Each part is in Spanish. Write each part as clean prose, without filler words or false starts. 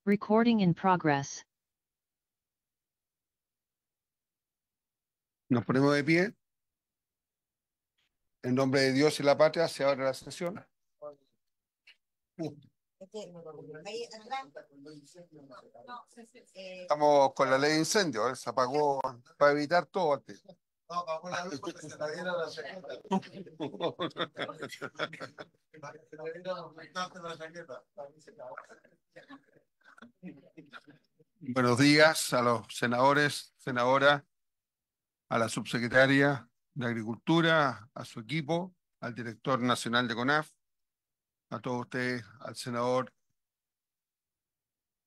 Recording in progress. Nos ponemos de pie. En nombre de Dios y la patria se abre la sesión. Estamos con la ley de incendio, se apagó para evitar todo antes. Buenos días a los senadores, senadoras, a la subsecretaria de Agricultura, a su equipo, al director nacional de CONAF, a todos ustedes, al senador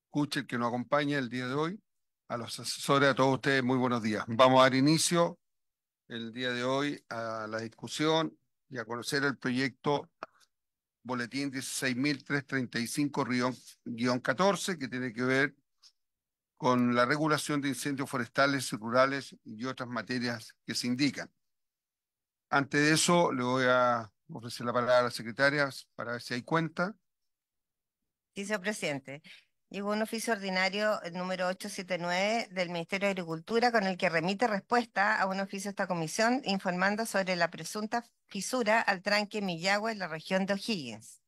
Kuchel que nos acompaña el día de hoy, a los asesores, a todos ustedes, muy buenos días. Vamos a dar inicio el día de hoy a la discusión y a conocer el proyecto Boletín 16.335-14, que tiene que ver con la regulación de incendios forestales y rurales y otras materias que se indican. Antes de eso, le voy a ofrecer la palabra a la secretaria para ver si hay cuenta. Sí, señor presidente. Llegó un oficio ordinario el número 879 del Ministerio de Agricultura con el que remite respuesta a un oficio de esta comisión informando sobre la presunta fisura al tranque Millagua en la región de O'Higgins.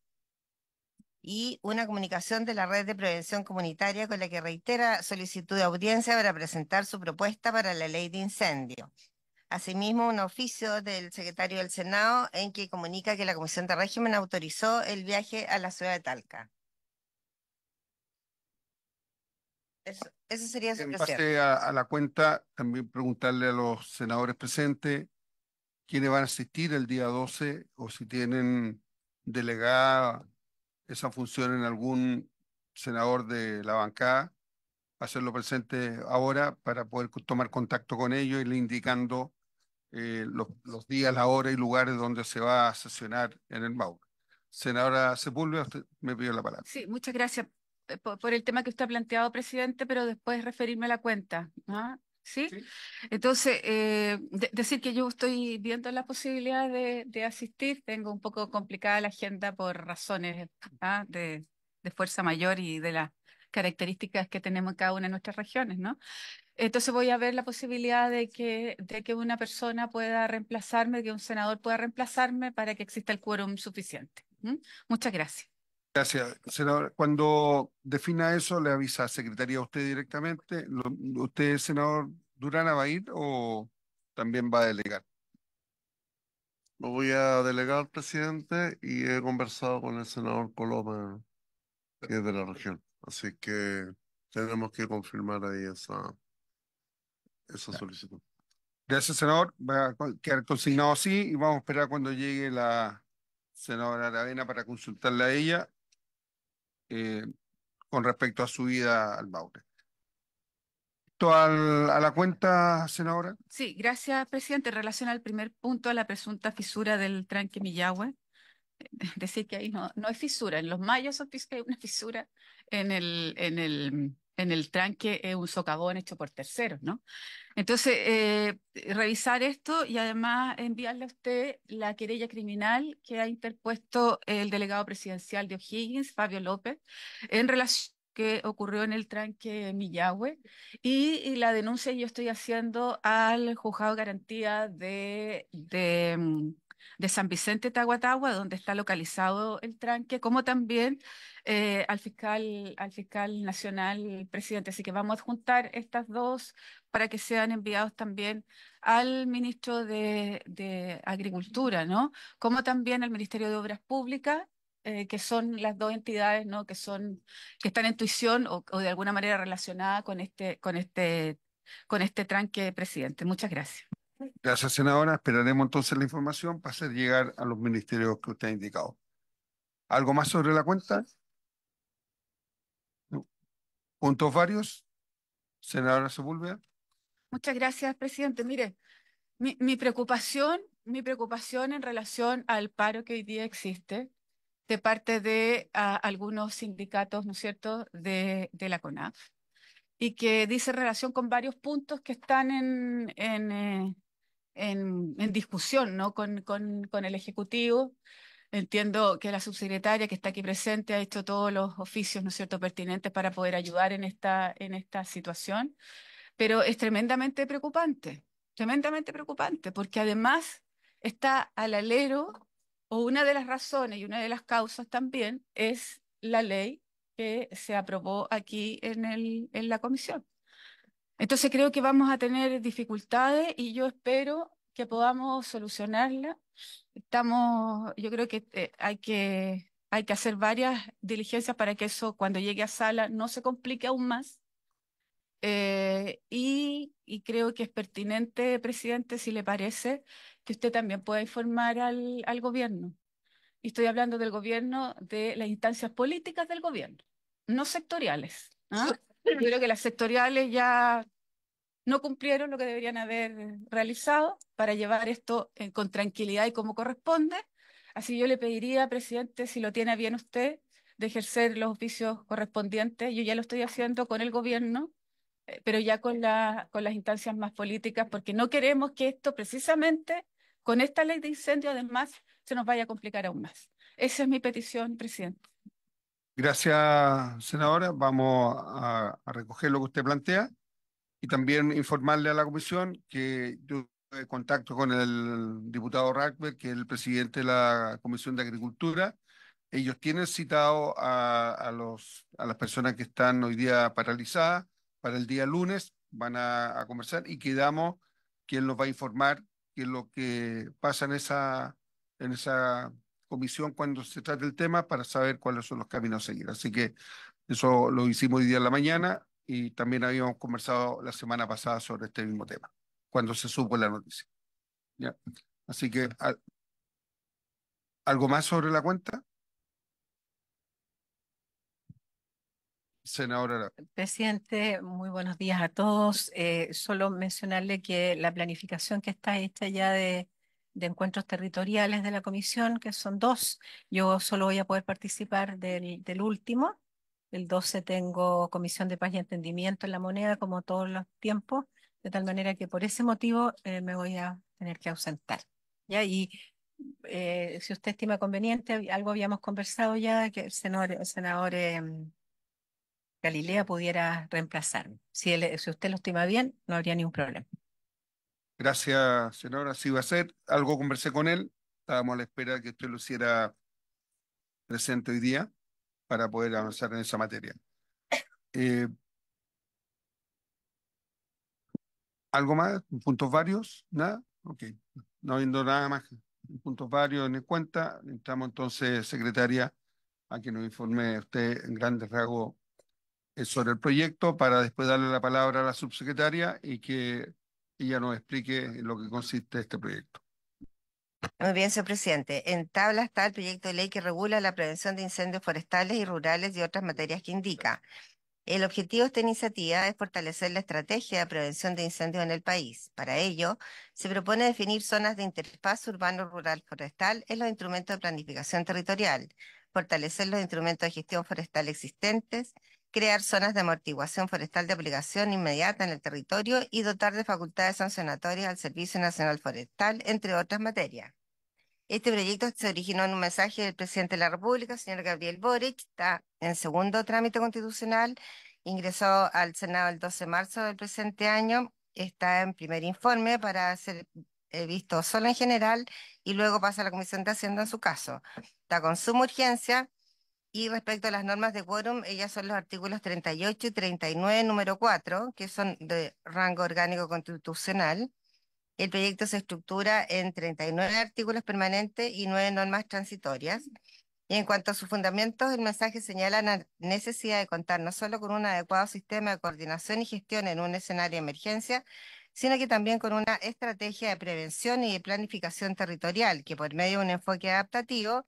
Y una comunicación de la Red de Prevención Comunitaria con la que reitera solicitud de audiencia para presentar su propuesta para la ley de incendio. Asimismo, un oficio del secretario del Senado en que comunica que la Comisión de Régimen autorizó el viaje a la ciudad de Talca. Eso sería, señor En presidente. base a la cuenta, también preguntarle a los senadores presentes quiénes van a asistir el día 12 o si tienen delegada esa función en algún senador de la bancada, hacerlo presente ahora para poder tomar contacto con ellos y le indicando los días, la hora y lugares donde se va a sesionar en el MAU. Senadora Sepúlveda, usted me pidió la palabra. Sí, muchas gracias por el tema que usted ha planteado, presidente, pero después referirme a la cuenta. ¿Ah? ¿Sí? Sí. Entonces, decir que yo estoy viendo la posibilidad de asistir. Tengo un poco complicada la agenda por razones de fuerza mayor y de las características que tenemos en cada una de nuestras regiones, ¿no? Entonces voy a ver la posibilidad de que una persona pueda reemplazarme, que un senador pueda reemplazarme para que exista el quórum suficiente. ¿Mm? Muchas gracias. Gracias, senador. Cuando defina eso, le avisa a Secretaría a usted directamente. ¿Usted, senador Durana, va a ir o también va a delegar? Lo voy a delegar, presidente, y he conversado con el senador Coloma, que es de la región. Así que tenemos que confirmar ahí esa Ya. solicitud. Gracias, senador. Va a quedar consignado así y vamos a esperar cuando llegue la senadora Aravena para consultarle a ella eh, con respecto a su ida al Maule. A la cuenta, senadora. Sí, gracias, presidente. En relación al primer punto, a la presunta fisura del tranque Millahue, decir que ahí no hay fisura. En los mayos hay una fisura en el tranque, es un socavón hecho por terceros, ¿no? Entonces, revisar esto y además enviarle a usted la querella criminal que ha interpuesto el delegado presidencial de O'Higgins, Fabio López, en relación que ocurrió en el tranque Millahue y la denuncia que yo estoy haciendo al juzgado de garantía de San Vicente Tahuatahua, donde está localizado el tranque, como también al fiscal nacional presidente. Así que vamos a adjuntar estas dos para que sean enviados también al ministro de Agricultura, ¿no? Como también al Ministerio de Obras Públicas, que son las dos entidades, ¿no? Que están en intuición o de alguna manera relacionadas con este tranque, presidente. Muchas gracias. Gracias, senadora. Esperaremos entonces la información para hacer llegar a los ministerios que usted ha indicado. ¿Algo más sobre la cuenta? No. ¿Puntos varios? Senadora Sepúlveda. Muchas gracias, presidente. Mire, mi preocupación en relación al paro que hoy día existe de parte de algunos sindicatos, ¿no es cierto?, de la CONAF, y que dice relación con varios puntos que están en discusión, ¿no?, con el Ejecutivo, Entiendo que la subsecretaria que está aquí presente ha hecho todos los oficios, ¿no es cierto?, pertinentes para poder ayudar en esta situación, pero es tremendamente preocupante, porque además está al alero, o una de las razones y una de las causas también es la ley que se aprobó aquí en la comisión. Entonces creo que vamos a tener dificultades y yo espero que podamos solucionarla. Yo creo que hay que hacer varias diligencias para que eso cuando llegue a sala no se complique aún más. Y creo que es pertinente, presidente, si le parece, que usted también pueda informar al gobierno. Y estoy hablando del gobierno, de las instancias políticas del gobierno, no sectoriales. ¿Ah? Yo creo que las sectoriales ya no cumplieron lo que deberían haber realizado para llevar esto con tranquilidad y como corresponde. Así yo le pediría, presidente, si lo tiene a bien usted, de ejercer los oficios correspondientes. Yo ya lo estoy haciendo con el gobierno, pero ya con las instancias más políticas, porque no queremos que esto precisamente, con esta ley de incendio, además, se nos vaya a complicar aún más. Esa es mi petición, presidente. Gracias, senadora. Vamos a recoger lo que usted plantea y también informarle a la comisión que yo tuve contacto con el diputado Rackberg, que es el presidente de la Comisión de Agricultura. Ellos tienen citado a las personas que están hoy día paralizadas para el día lunes, van a conversar y quedamos que él nos va a informar qué es lo que pasa en esa comisión cuando se trate el tema para saber cuáles son los caminos a seguir. Así que eso lo hicimos hoy día en la mañana y también habíamos conversado la semana pasada sobre este mismo tema, cuando se supo la noticia. ¿Ya? Así que, ¿algo más sobre la cuenta? Senadora. Presidente, muy buenos días a todos. Solo mencionarle que la planificación que está hecha ya de encuentros territoriales de la comisión, que son dos, yo solo voy a poder participar del último. El 12 tengo Comisión de Paz y Entendimiento en La Moneda, como todos los tiempos, de tal manera que por ese motivo me voy a tener que ausentar. ¿Ya? Y si usted estima conveniente, algo habíamos conversado ya, que el senador Galilea pudiera reemplazarme. Si usted lo estima bien, no habría ningún problema. Gracias, senadora. Así va a ser. Algo conversé con él. Estábamos a la espera de que usted lo hiciera presente hoy día para poder avanzar en esa materia. Eh, ¿Algo más? ¿Puntos varios? ¿Nada? Ok. No habiendo nada más. Puntos varios en cuenta. Entramos entonces, secretaria, a que nos informe usted en grandes rasgos sobre el proyecto para después darle la palabra a la subsecretaria y que ella nos explique en lo que consiste este proyecto. Muy bien, señor presidente. En tabla está el proyecto de ley que regula la prevención de incendios forestales y rurales y otras materias que indica. El objetivo de esta iniciativa es fortalecer la estrategia de prevención de incendios en el país. Para ello, se propone definir zonas de interfaz urbano-rural-forestal en los instrumentos de planificación territorial, fortalecer los instrumentos de gestión forestal existentes, crear zonas de amortiguación forestal de aplicación inmediata en el territorio y dotar de facultades sancionatorias al Servicio Nacional Forestal, entre otras materias. Este proyecto se originó en un mensaje del presidente de la República, señor Gabriel Boric, está en segundo trámite constitucional, ingresó al Senado el 12 de marzo del presente año, está en primer informe para ser visto solo en general y luego pasa a la Comisión de Hacienda en su caso. Está con suma urgencia y respecto a las normas de quórum, ellas son los artículos 38 y 39, número 4, que son de rango orgánico constitucional. El proyecto se estructura en 39 artículos permanentes y 9 normas transitorias. Y en cuanto a sus fundamentos, el mensaje señala la necesidad de contar no solo con un adecuado sistema de coordinación y gestión en un escenario de emergencia, sino que también con una estrategia de prevención y de planificación territorial que por medio de un enfoque adaptativo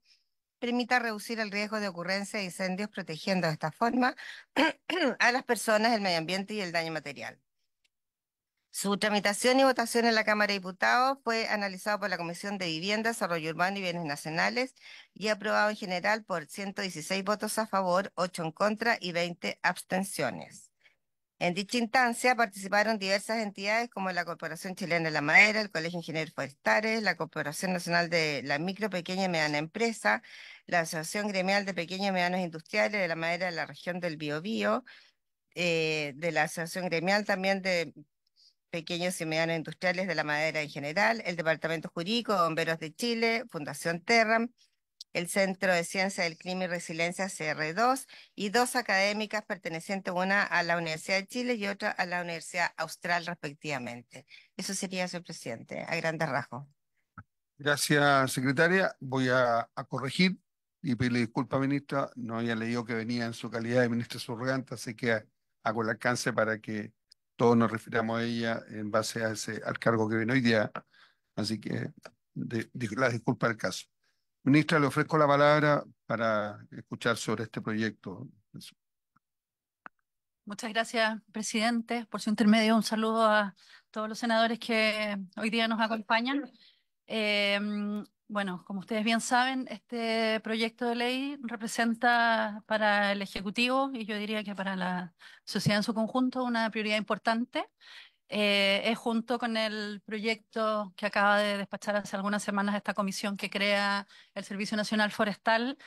permita reducir el riesgo de ocurrencia de incendios, protegiendo de esta forma a las personas, el medio ambiente y el daño material. Su tramitación y votación en la Cámara de Diputados fue analizado por la Comisión de Vivienda, Desarrollo Urbano y Bienes Nacionales y aprobado en general por 116 votos a favor, 8 en contra y 20 abstenciones. En dicha instancia participaron diversas entidades como la Corporación Chilena de la Madera, el Colegio de Ingenieros Forestales, la Corporación Nacional de la Micro, Pequeña y Mediana Empresa, la Asociación Gremial de Pequeños y Medianos Industriales de la Madera de la región del Biobío, de la Asociación Gremial también de Pequeños y Medianos Industriales de la Madera en general, el Departamento Jurídico de Bomberos de Chile, Fundación Terram, el Centro de Ciencia del Clima y Resiliencia CR2 y dos académicas pertenecientes, una a la Universidad de Chile y otra a la Universidad Austral respectivamente. Eso sería, señor presidente, a grandes rasgos. Gracias, secretaria. Voy a corregir y pedirle disculpas, ministra. No había leído que venía en su calidad de ministra subrogante, así que hago el alcance para que todos nos refiramos a ella en base a al cargo que viene hoy día. Así que las disculpas del caso. Ministra, le ofrezco la palabra para escuchar sobre este proyecto. Muchas gracias, presidente. Por su intermedio, un saludo a todos los senadores que hoy día nos acompañan. Bueno, como ustedes bien saben, este proyecto de ley representa para el Ejecutivo y yo diría que para la sociedad en su conjunto una prioridad importante. Es junto con el proyecto que acaba de despachar hace algunas semanas esta comisión que crea el Servicio Nacional Forestal,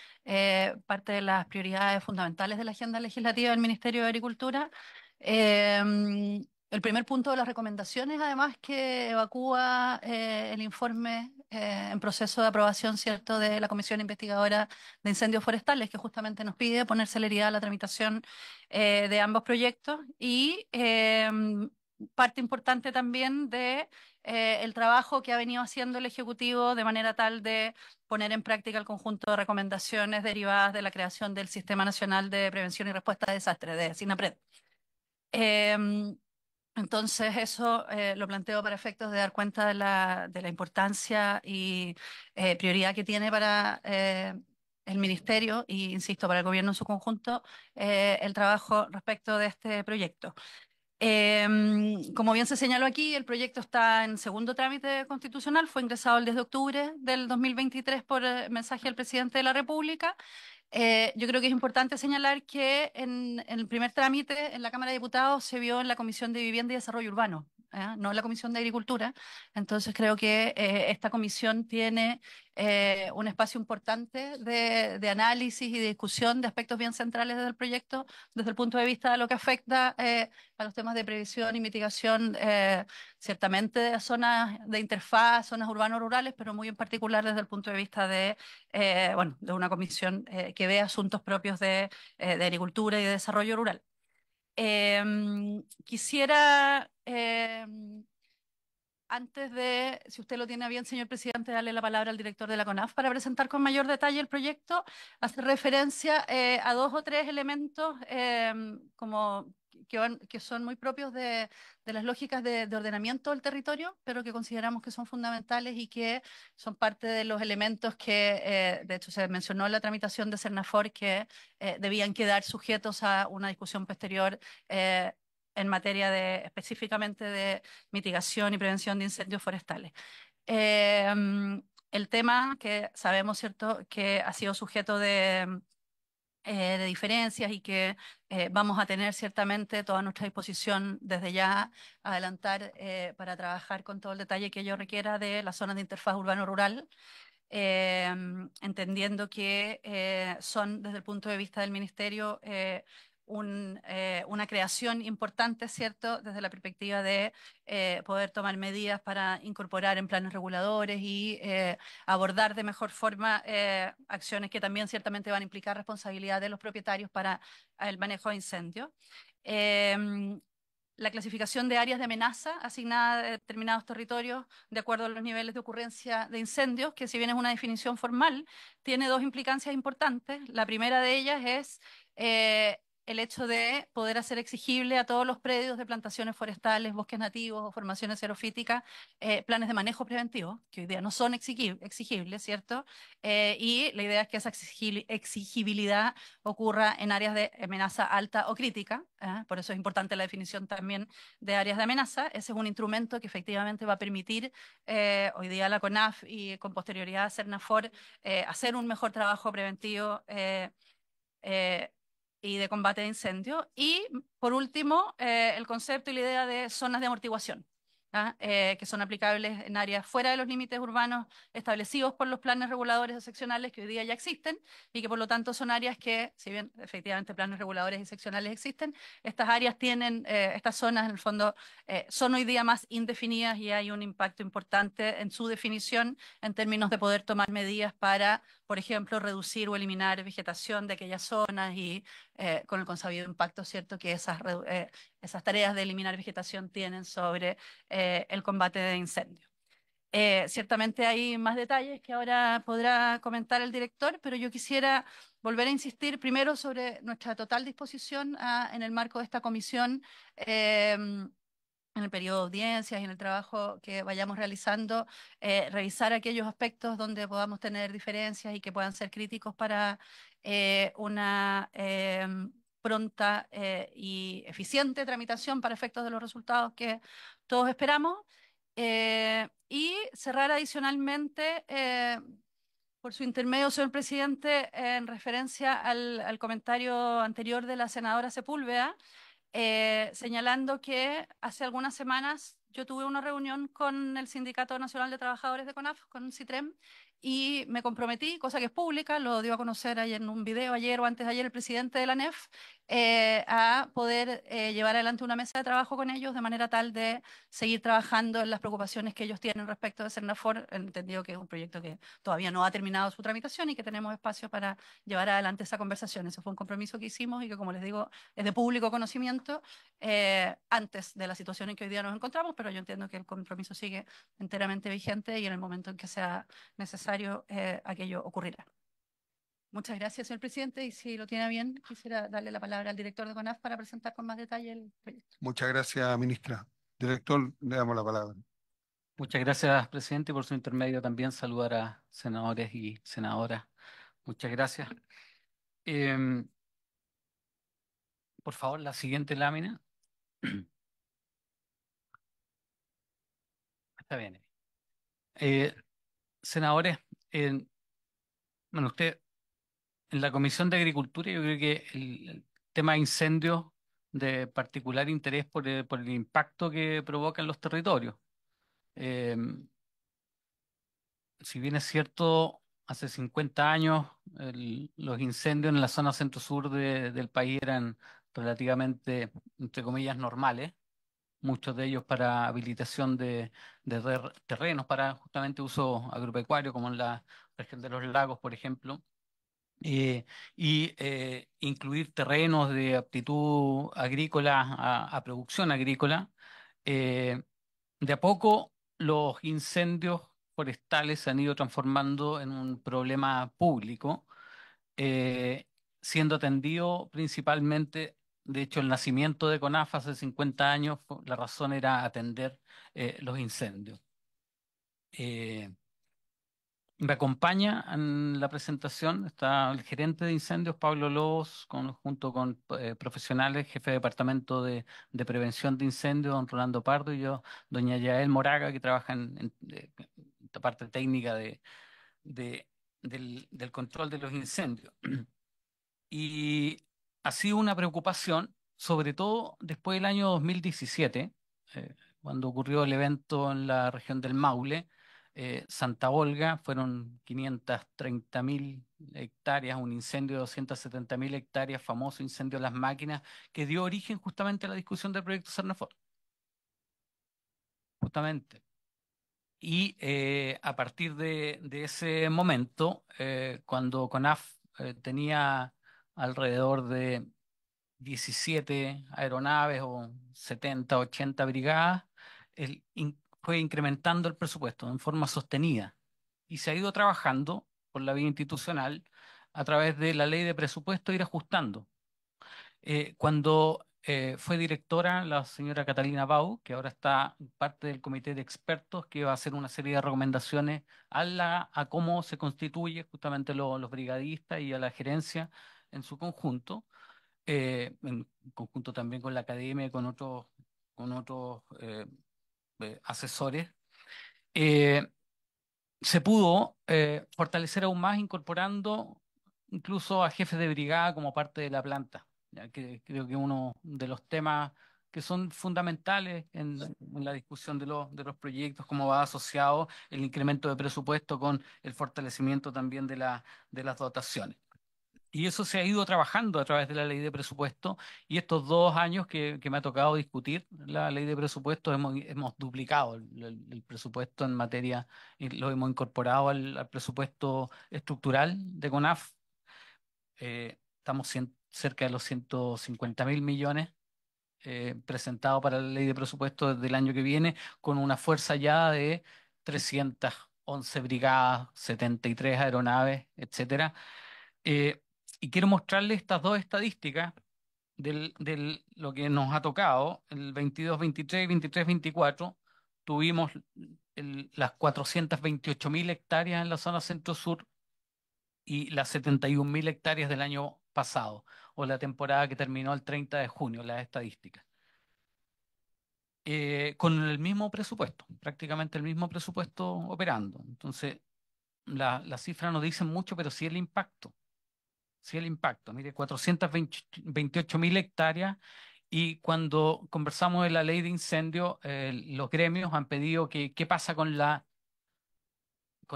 parte de las prioridades fundamentales de la agenda legislativa del Ministerio de Agricultura. El primer punto de las recomendaciones, además, que evacúa el informe en proceso de aprobación, ¿cierto?, de la Comisión Investigadora de Incendios Forestales, que justamente nos pide poner celeridad a la tramitación de ambos proyectos y parte importante también de el trabajo que ha venido haciendo el Ejecutivo de manera tal de poner en práctica el conjunto de recomendaciones derivadas de la creación del Sistema Nacional de Prevención y Respuesta a Desastres, de SINAPRED. Entonces, eso lo planteo para efectos de dar cuenta de la importancia y prioridad que tiene para el Ministerio y, insisto, para el Gobierno en su conjunto, el trabajo respecto de este proyecto. Como bien se señaló aquí, el proyecto está en segundo trámite constitucional, fue ingresado el 10 de octubre del 2023 por mensaje del presidente de la República. Yo creo que es importante señalar que en el primer trámite en la Cámara de Diputados se vio en la Comisión de Vivienda y Desarrollo Urbano, no en la Comisión de Agricultura. Entonces creo que esta comisión tiene un espacio importante de análisis y de discusión de aspectos bien centrales del proyecto desde el punto de vista de lo que afecta a los temas de previsión y mitigación, ciertamente de zonas de interfaz, zonas urbanos-rurales, pero muy en particular desde el punto de vista bueno, de una comisión que ve asuntos propios de agricultura y de desarrollo rural. Quisiera, antes de, si usted lo tiene a bien, señor presidente, darle la palabra al director de la CONAF para presentar con mayor detalle el proyecto, hacer referencia a dos o tres elementos como que son muy propios de las lógicas de ordenamiento del territorio, pero que consideramos que son fundamentales y que son parte de los elementos que, de hecho, se mencionó en la tramitación de Cernafor, que debían quedar sujetos a una discusión posterior en materia específicamente de mitigación y prevención de incendios forestales. El tema que sabemos, ¿cierto?, que ha sido sujeto de diferencias y que vamos a tener ciertamente toda nuestra disposición desde ya adelantar para trabajar con todo el detalle que ello requiera de las zonas de interfaz urbano-rural, entendiendo que son desde el punto de vista del Ministerio una creación importante, ¿cierto?, desde la perspectiva de poder tomar medidas para incorporar en planes reguladores y abordar de mejor forma acciones que también ciertamente van a implicar responsabilidad de los propietarios para el manejo de incendios. La clasificación de áreas de amenaza asignada a determinados territorios de acuerdo a los niveles de ocurrencia de incendios, que si bien es una definición formal, tiene dos implicancias importantes. La primera de ellas es el hecho de poder hacer exigible a todos los predios de plantaciones forestales, bosques nativos o formaciones xerofíticas planes de manejo preventivo, que hoy día no son exigibles, ¿cierto? Y la idea es que esa exigibilidad ocurra en áreas de amenaza alta o crítica, por eso es importante la definición también de áreas de amenaza. Ese es un instrumento que efectivamente va a permitir hoy día a la CONAF y con posterioridad a Cernafor hacer un mejor trabajo preventivo y de combate de incendios. Y por último, el concepto y la idea de zonas de amortiguación. ¿Ah? Que son aplicables en áreas fuera de los límites urbanos establecidos por los planes reguladores seccionales que hoy día ya existen y que por lo tanto son áreas que, si bien efectivamente planes reguladores y seccionales existen, estas áreas tienen, estas zonas en el fondo son hoy día más indefinidas y hay un impacto importante en su definición en términos de poder tomar medidas para, por ejemplo, reducir o eliminar vegetación de aquellas zonas y con el consabido impacto, ¿cierto?, que esas tareas de eliminar vegetación tienen sobre el combate de incendios. Ciertamente hay más detalles que ahora podrá comentar el director, pero yo quisiera volver a insistir primero sobre nuestra total disposición en el marco de esta comisión, en el periodo de audiencias y en el trabajo que vayamos realizando, revisar aquellos aspectos donde podamos tener diferencias y que puedan ser críticos para una pronta y eficiente tramitación para efectos de los resultados que todos esperamos. Y cerrar adicionalmente, por su intermedio, señor presidente, en referencia al comentario anterior de la senadora Sepúlveda, señalando que hace algunas semanas yo tuve una reunión con el Sindicato Nacional de Trabajadores de CONAF, con CITREM, y me comprometí, cosa que es pública, lo dio a conocer ayer en un video, ayer o antes de ayer, el presidente de la ANEF, a poder llevar adelante una mesa de trabajo con ellos de manera tal de seguir trabajando en las preocupaciones que ellos tienen respecto de Cernafor, entendido que es un proyecto que todavía no ha terminado su tramitación y que tenemos espacio para llevar adelante esa conversación. Ese fue un compromiso que hicimos y que, como les digo, es de público conocimiento antes de la situación en que hoy día nos encontramos, pero yo entiendo que el compromiso sigue enteramente vigente y en el momento en que sea necesario, aquello ocurrirá. Muchas gracias, señor presidente, y si lo tiene bien, quisiera darle la palabra al director de CONAF para presentar con más detalle el proyecto. Muchas gracias, ministra. Director, le damos la palabra. Muchas gracias, presidente, y por su intermedio también saludar a senadores y senadoras. Muchas gracias. Em, por favor, la siguiente lámina. Está bien. Eh, Senadores, bueno, usted en la Comisión de Agricultura, yo creo que el tema de incendios de particular interés por el impacto que provoca en los territorios. Em, si bien es cierto, hace 50 años los incendios en la zona centro-sur del país eran relativamente, entre comillas, normales, muchos de ellos para habilitación de terrenos para justamente uso agropecuario, como en la región de los lagos, por ejemplo, y incluir terrenos de aptitud agrícola a producción agrícola. eh, de a poco, los incendios forestales se han ido transformando en un problema público, eh, siendo atendido principalmente, de hecho, el nacimiento de CONAF hace 50 años, la razón era atender los incendios. Eh, Me acompaña en la presentación, está el gerente de incendios, Pablo Lobos, junto con profesionales, jefe de departamento de prevención de incendios, don Rolando Pardo, y yo, doña Yael Moraga, que trabaja en la parte técnica de- del control de los incendios. Y ha sido una preocupación, sobre todo después del año 2017, cuando ocurrió el evento en la región del Maule, Santa Olga, fueron 530.000 hectáreas, un incendio de 270.000 hectáreas, famoso incendio de las máquinas, que dio origen justamente a la discusión del proyecto Cernafor. Justamente. Y a partir de ese momento, cuando CONAF tenía alrededor de 17 aeronaves o 70, 80 brigadas, fue incrementando el presupuesto en forma sostenida y se ha ido trabajando por la vía institucional a través de la ley de presupuesto ir ajustando. Cuando fue directora la señora Catalina Bau, que ahora está parte del comité de expertos que va a hacer una serie de recomendaciones a cómo se constituye justamente los brigadistas y a la gerencia en su conjunto, en conjunto también con la academia y con otros asesores. eh, Se pudo fortalecer aún más incorporando incluso a jefes de brigada como parte de la planta ya que creo que uno de los temas que son fundamentales en la discusión de los proyectos, cómo va asociado el incremento de presupuesto con el fortalecimiento también de las dotaciones. Y eso se ha ido trabajando a través de la ley de presupuesto y estos 2 años que me ha tocado discutir la ley de presupuesto hemos duplicado el presupuesto en materia, y lo hemos incorporado al presupuesto estructural de CONAF. Estamos cerca de los 150.000 millones presentados para la ley de presupuesto del año que viene, con una fuerza ya de 311 brigadas, 73 aeronaves, etcétera. Eh, y quiero mostrarles estas dos estadísticas del lo que nos ha tocado. El 22-23 y 23-24 tuvimos las 428.000 hectáreas en la zona centro-sur y las 71.000 hectáreas del año pasado, o la temporada que terminó el 30 de junio, las estadísticas. Con el mismo presupuesto, prácticamente el mismo presupuesto operando. Entonces, las cifras no dicen mucho, pero sí el impacto. Sí, el impacto. Mire, 428.000 hectáreas. Y cuando conversamos de la ley de incendio, los gremios han pedido que qué pasa con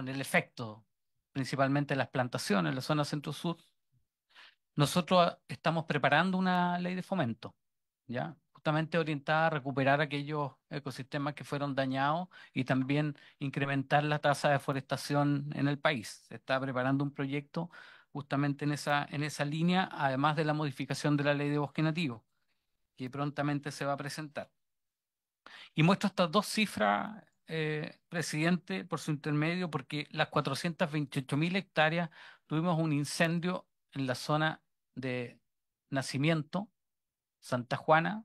el efecto, principalmente en las plantaciones, en la zona centro-sur. Nosotros estamos preparando una ley de fomento, ¿ya? Justamente orientada a recuperar aquellos ecosistemas que fueron dañados y también incrementar la tasa de deforestación en el país. Se está preparando un proyecto justamente en esa línea, además de la modificación de la ley de bosque nativo, que prontamente se va a presentar. Y muestro estas dos cifras, presidente, por su intermedio, porque las 428.000 hectáreas tuvimos un incendio en la zona de Nacimiento, Santa Juana,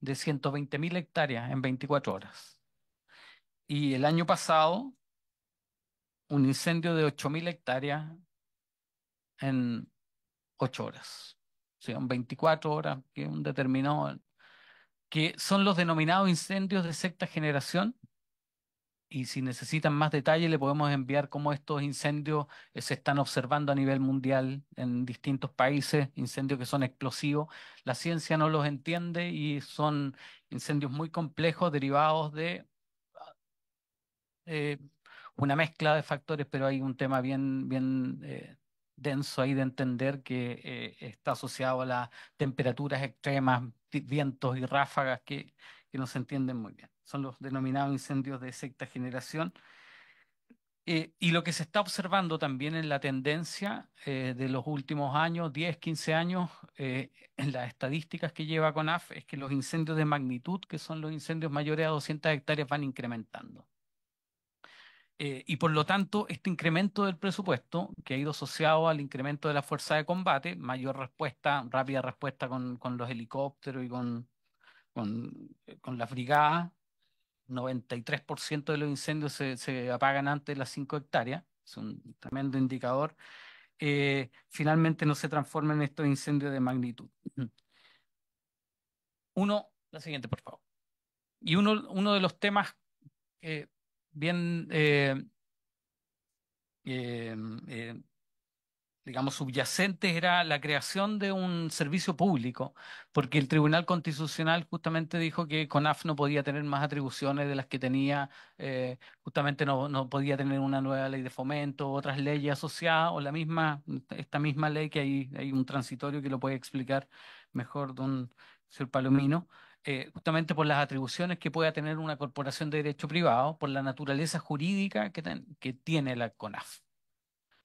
de 120.000 hectáreas en 24 horas. Y el año pasado, un incendio de 8.000 hectáreas en 8 horas. O sea, en 24 horas, que un determinado, que son los denominados incendios de sexta generación. Y si necesitan más detalle, le podemos enviar cómo estos incendios se están observando a nivel mundial en distintos países, incendios que son explosivos. La ciencia no los entiende y son incendios muy complejos derivados de eh, una mezcla de factores, pero hay un tema bien denso ahí de entender que está asociado a las temperaturas extremas, vientos y ráfagas que no se entienden muy bien. Son los denominados incendios de sexta generación. Y lo que se está observando también en la tendencia de los últimos años, 10, 15 años, en las estadísticas que lleva CONAF, es que los incendios de magnitud, que son los incendios mayores a 200 hectáreas, van incrementando. Y por lo tanto, este incremento del presupuesto, que ha ido asociado al incremento de la fuerza de combate, mayor respuesta, rápida respuesta con los helicópteros y con las brigadas, 93% de los incendios se apagan antes de las 5 hectáreas, es un tremendo indicador. Finalmente no se transforman en estos incendios de magnitud. La siguiente, por favor. Y uno de los temas bien eh, eh, digamos, subyacentes era la creación de un servicio público, porque el Tribunal Constitucional justamente dijo que CONAF no podía tener más atribuciones de las que tenía, justamente no podía tener una nueva ley de fomento, otras leyes asociadas, o esta misma ley que hay un transitorio que lo puede explicar mejor don señor Palomino. Justamente por las atribuciones que pueda tener una corporación de derecho privado, por la naturaleza jurídica que tiene la CONAF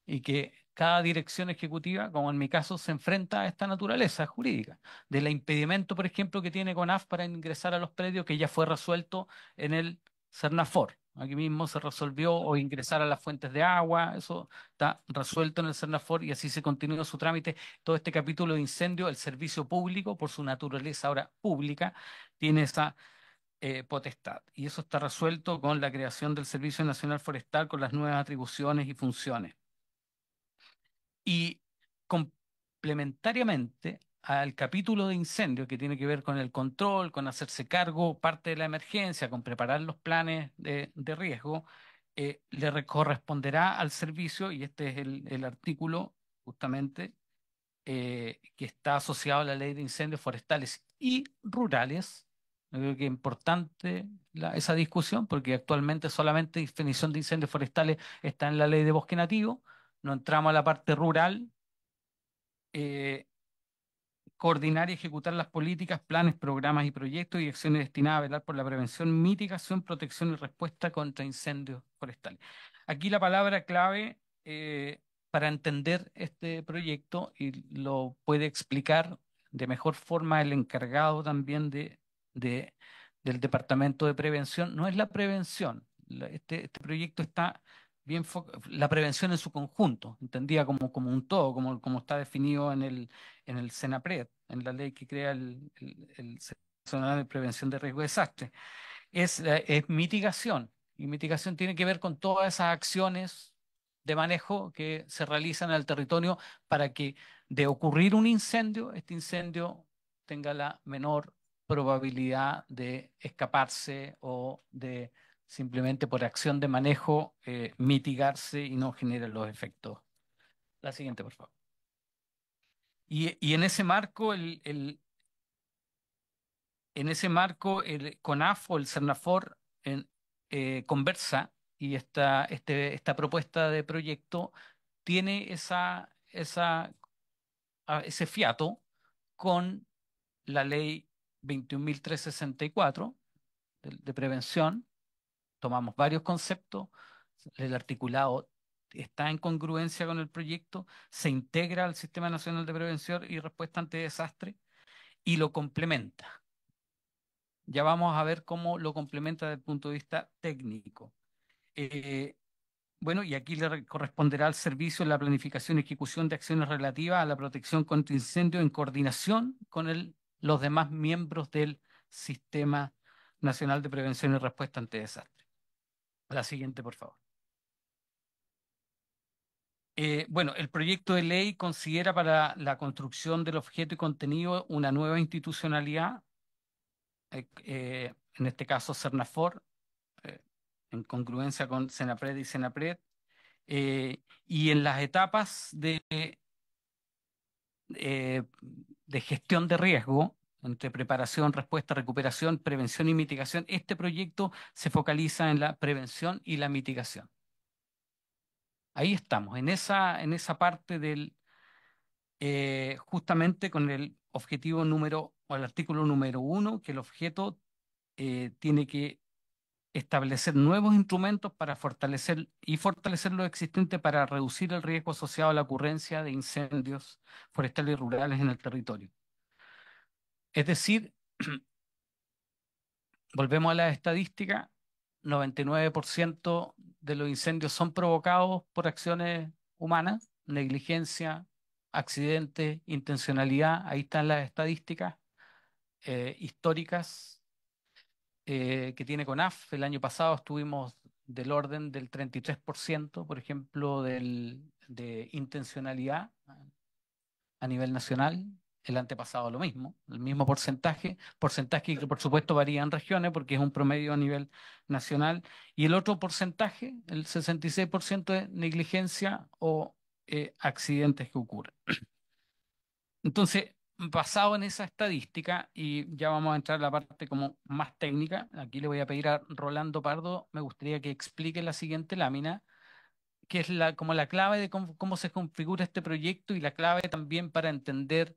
y que cada dirección ejecutiva, como en mi caso, se enfrenta a esta naturaleza jurídica, del impedimento, por ejemplo, que tiene CONAF para ingresar a los predios, que ya fue resuelto en el CERNAFOR. Aquí mismo se resolvió, o ingresar a las fuentes de agua, eso está resuelto en el CERNAFOR y así se continúa su trámite. Todo este capítulo de incendio, el servicio público, por su naturaleza ahora pública, tiene esa potestad. Y eso está resuelto con la creación del Servicio Nacional Forestal, con las nuevas atribuciones y funciones. Y complementariamente al capítulo de incendio que tiene que ver con el control, con hacerse cargo parte de la emergencia, con preparar los planes de riesgo, corresponderá al servicio, y este es el artículo justamente, que está asociado a la ley de incendios forestales y rurales. Yo creo que es importante esa discusión porque actualmente solamente definición de incendios forestales está en la ley de bosque nativo. No entramos a la parte rural. eh, Coordinar y ejecutar las políticas, planes, programas y proyectos y acciones destinadas a velar por la prevención, mitigación, protección y respuesta contra incendios forestales. Aquí la palabra clave para entender este proyecto, y lo puede explicar de mejor forma el encargado también de- del Departamento de Prevención, no es la prevención. Este proyecto está la prevención en su conjunto, entendida como un todo, como está definido en el SENAPRED, en la ley que crea el Centro Nacional de Prevención de Riesgo de Desastre. Es mitigación, y mitigación tiene que ver con todas esas acciones de manejo que se realizan en el territorio para que de ocurrir un incendio, este incendio tenga la menor probabilidad de escaparse o de simplemente por acción de manejo mitigarse y no genere los efectos. La siguiente, por favor. Y en ese marco, el CONAF o el CERNAFOR conversa y esta propuesta de proyecto tiene ese fiato con la ley 21.364 de prevención. Tomamos varios conceptos, el articulado está en congruencia con el proyecto, se integra al Sistema Nacional de Prevención y Respuesta ante Desastre y lo complementa. Ya vamos a ver cómo lo complementa desde el punto de vista técnico. Eh, bueno, y aquí corresponderá al servicio la planificación y ejecución de acciones relativas a la protección contra incendios en coordinación con los demás miembros del Sistema Nacional de Prevención y Respuesta ante Desastres. La siguiente, por favor. Bueno, el proyecto de ley considera para la construcción del objeto y contenido una nueva institucionalidad, en este caso CERNAFOR, eh, en congruencia con CENAPRED y CENAPRED, y en las etapas eh, de gestión de riesgo, entre preparación, respuesta, recuperación, prevención y mitigación, este proyecto se focaliza en la prevención y la mitigación. Ahí estamos, en esa parte justamente con el objetivo número, o el artículo número 1, que el objeto tiene que establecer nuevos instrumentos para fortalecer lo existente para reducir el riesgo asociado a la ocurrencia de incendios forestales y rurales en el territorio. Es decir, volvemos a la estadística, 99% de los incendios son provocados por acciones humanas, negligencia, accidentes, intencionalidad, ahí están las estadísticas históricas que tiene CONAF. El año pasado estuvimos del orden del 33%, por ejemplo, de intencionalidad a nivel nacional. El antepasado lo mismo, el mismo porcentaje que por supuesto varía en regiones porque es un promedio a nivel nacional. Y el otro porcentaje, el 66%, es negligencia o accidentes que ocurren. Entonces, basado en esa estadística, y ya vamos a entrar a la parte como más técnica, aquí le voy a pedir a Rolando Pardo, me gustaría que explique la siguiente lámina, que es como la clave de cómo se configura este proyecto y la clave también para entender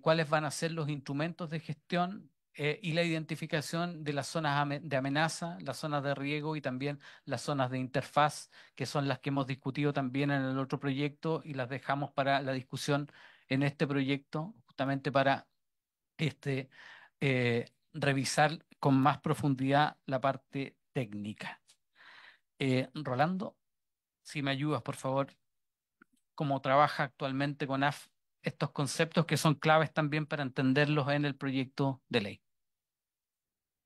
cuáles van a ser los instrumentos de gestión y la identificación de las zonas de amenaza, las zonas de riego y también las zonas de interfaz, que son las que hemos discutido también en el otro proyecto y las dejamos para la discusión en este proyecto, justamente para revisar con más profundidad la parte técnica. Rolando, si me ayudas, por favor, cómo trabaja actualmente con AF estos conceptos que son claves también para entenderlos en el proyecto de ley.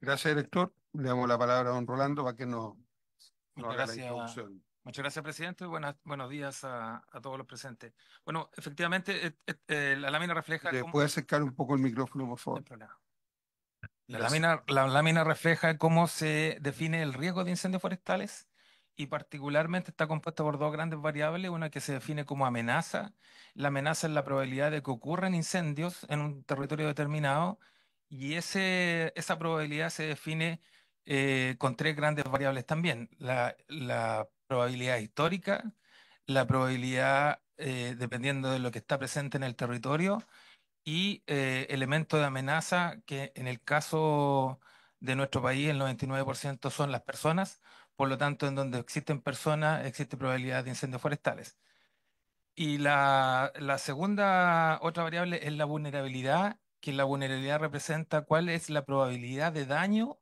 Gracias, director. Le damos la palabra a don Rolando para que nos Muchas haga la gracias, introducción. muchas gracias, presidente. Buenos días a todos los presentes. Bueno, efectivamente, la lámina refleja ¿Le cómo, puede acercar un poco el micrófono, por no hay favor? problema. La Gracias. lámina refleja cómo se define el riesgo de incendios forestales y particularmente está compuesta por dos grandes variables, una que se define como amenaza. La amenaza es la probabilidad de que ocurran incendios en un territorio determinado y esa probabilidad se define con tres grandes variables también. La probabilidad histórica, la probabilidad dependiendo de lo que está presente en el territorio y elementos de amenaza que en el caso de nuestro país el 99% son las personas, por lo tanto en donde existen personas existe probabilidad de incendios forestales. Y la segunda, otra variable es la vulnerabilidad, que la vulnerabilidad representa cuál es la probabilidad de daño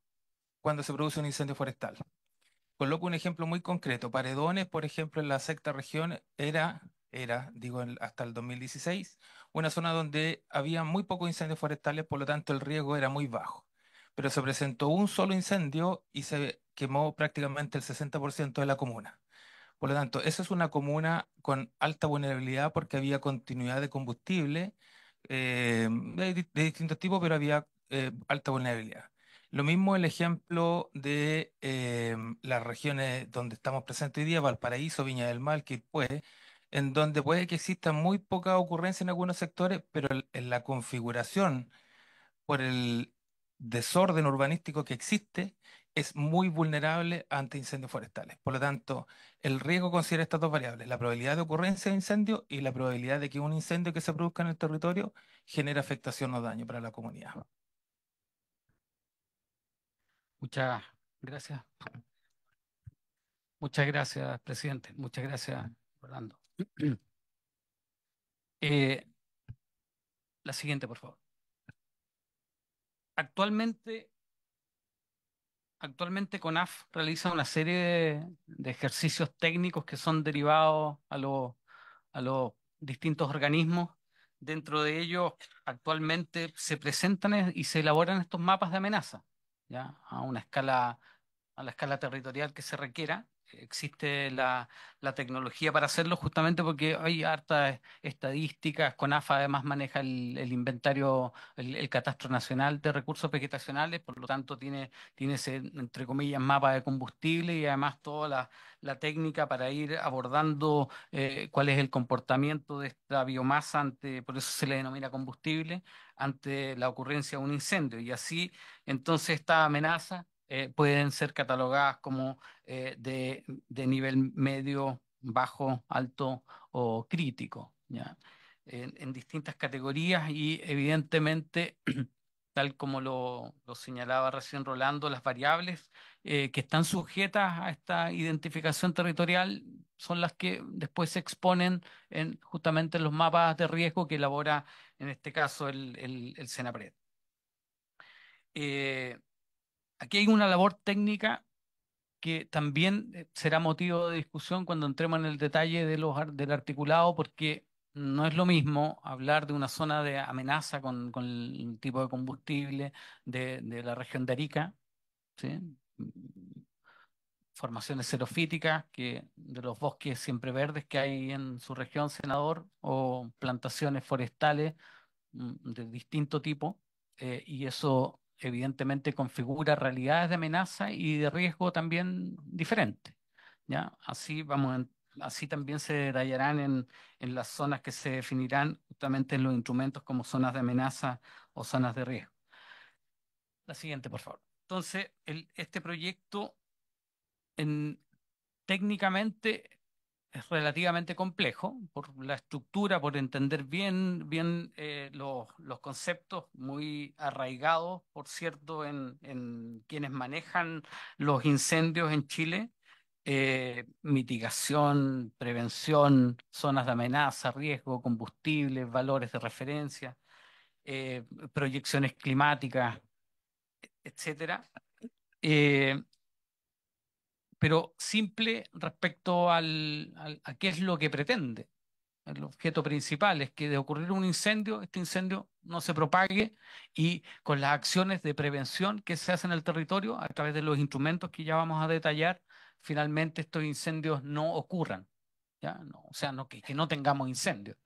cuando se produce un incendio forestal. Coloco un ejemplo muy concreto. Paredones, por ejemplo, en la sexta región digo, hasta el 2016, una zona donde había muy pocos incendios forestales, por lo tanto el riesgo era muy bajo. Pero se presentó un solo incendio y se quemó prácticamente el 60% de la comuna. Por lo tanto, esa es una comuna con alta vulnerabilidad porque había continuidad de combustible de distintos tipos, pero había alta vulnerabilidad. Lo mismo el ejemplo de las regiones donde estamos presentes hoy día, Valparaíso, Viña del Mar, Quilpué, en donde puede que exista muy poca ocurrencia en algunos sectores, pero en la configuración por el desorden urbanístico que existe, es muy vulnerable ante incendios forestales. Por lo tanto, el riesgo considera estas dos variables, la probabilidad de ocurrencia de incendio y la probabilidad de que un incendio que se produzca en el territorio genere afectación o daño para la comunidad. Muchas gracias. Muchas gracias, presidente. Muchas gracias, Orlando. Eh, la siguiente, por favor. Actualmente, actualmente CONAF realiza una serie de ejercicios técnicos que son derivados a los distintos organismos. Dentro de ellos, actualmente se presentan y se elaboran estos mapas de amenaza, ¿ya? A la escala territorial que se requiera. Existe la tecnología para hacerlo justamente porque hay hartas estadísticas. CONAFA además maneja el inventario, el catastro nacional de recursos vegetacionales, por lo tanto tiene ese, entre comillas, mapa de combustible y además toda la técnica para ir abordando cuál es el comportamiento de esta biomasa ante, por eso se le denomina combustible, ante la ocurrencia de un incendio. Y así, entonces, esta amenaza pueden ser catalogadas como de nivel medio, bajo, alto o crítico, ¿ya? En distintas categorías y evidentemente, tal como lo señalaba recién Rolando, las variables que están sujetas a esta identificación territorial son las que después se exponen justamente en los mapas de riesgo que elabora, en este caso, el SENAPRED. Eh, Aquí hay una labor técnica que también será motivo de discusión cuando entremos en el detalle del articulado, porque no es lo mismo hablar de una zona de amenaza con el tipo de combustible de la región de Arica, ¿sí? Formaciones xerofíticas que, de los bosques siempre verdes que hay en su región, senador, o plantaciones forestales de distinto tipo, y eso evidentemente configura realidades de amenaza y de riesgo también diferentes, ¿ya? Así también se detallarán en las zonas que se definirán justamente en los instrumentos como zonas de amenaza o zonas de riesgo. La siguiente, por favor. Entonces, este proyecto en, técnicamente es relativamente complejo por la estructura, por entender bien los conceptos muy arraigados, por cierto, en quienes manejan los incendios en Chile. Mitigación, prevención, zonas de amenaza, riesgo, combustibles, valores de referencia, eh, proyecciones climáticas, etcétera. Eh, pero simple respecto a qué es lo que pretende. El objeto principal es que de ocurrir un incendio, este incendio no se propague y con las acciones de prevención que se hacen en el territorio a través de los instrumentos que ya vamos a detallar, finalmente estos incendios no ocurran, ¿ya? O sea, que no tengamos incendios.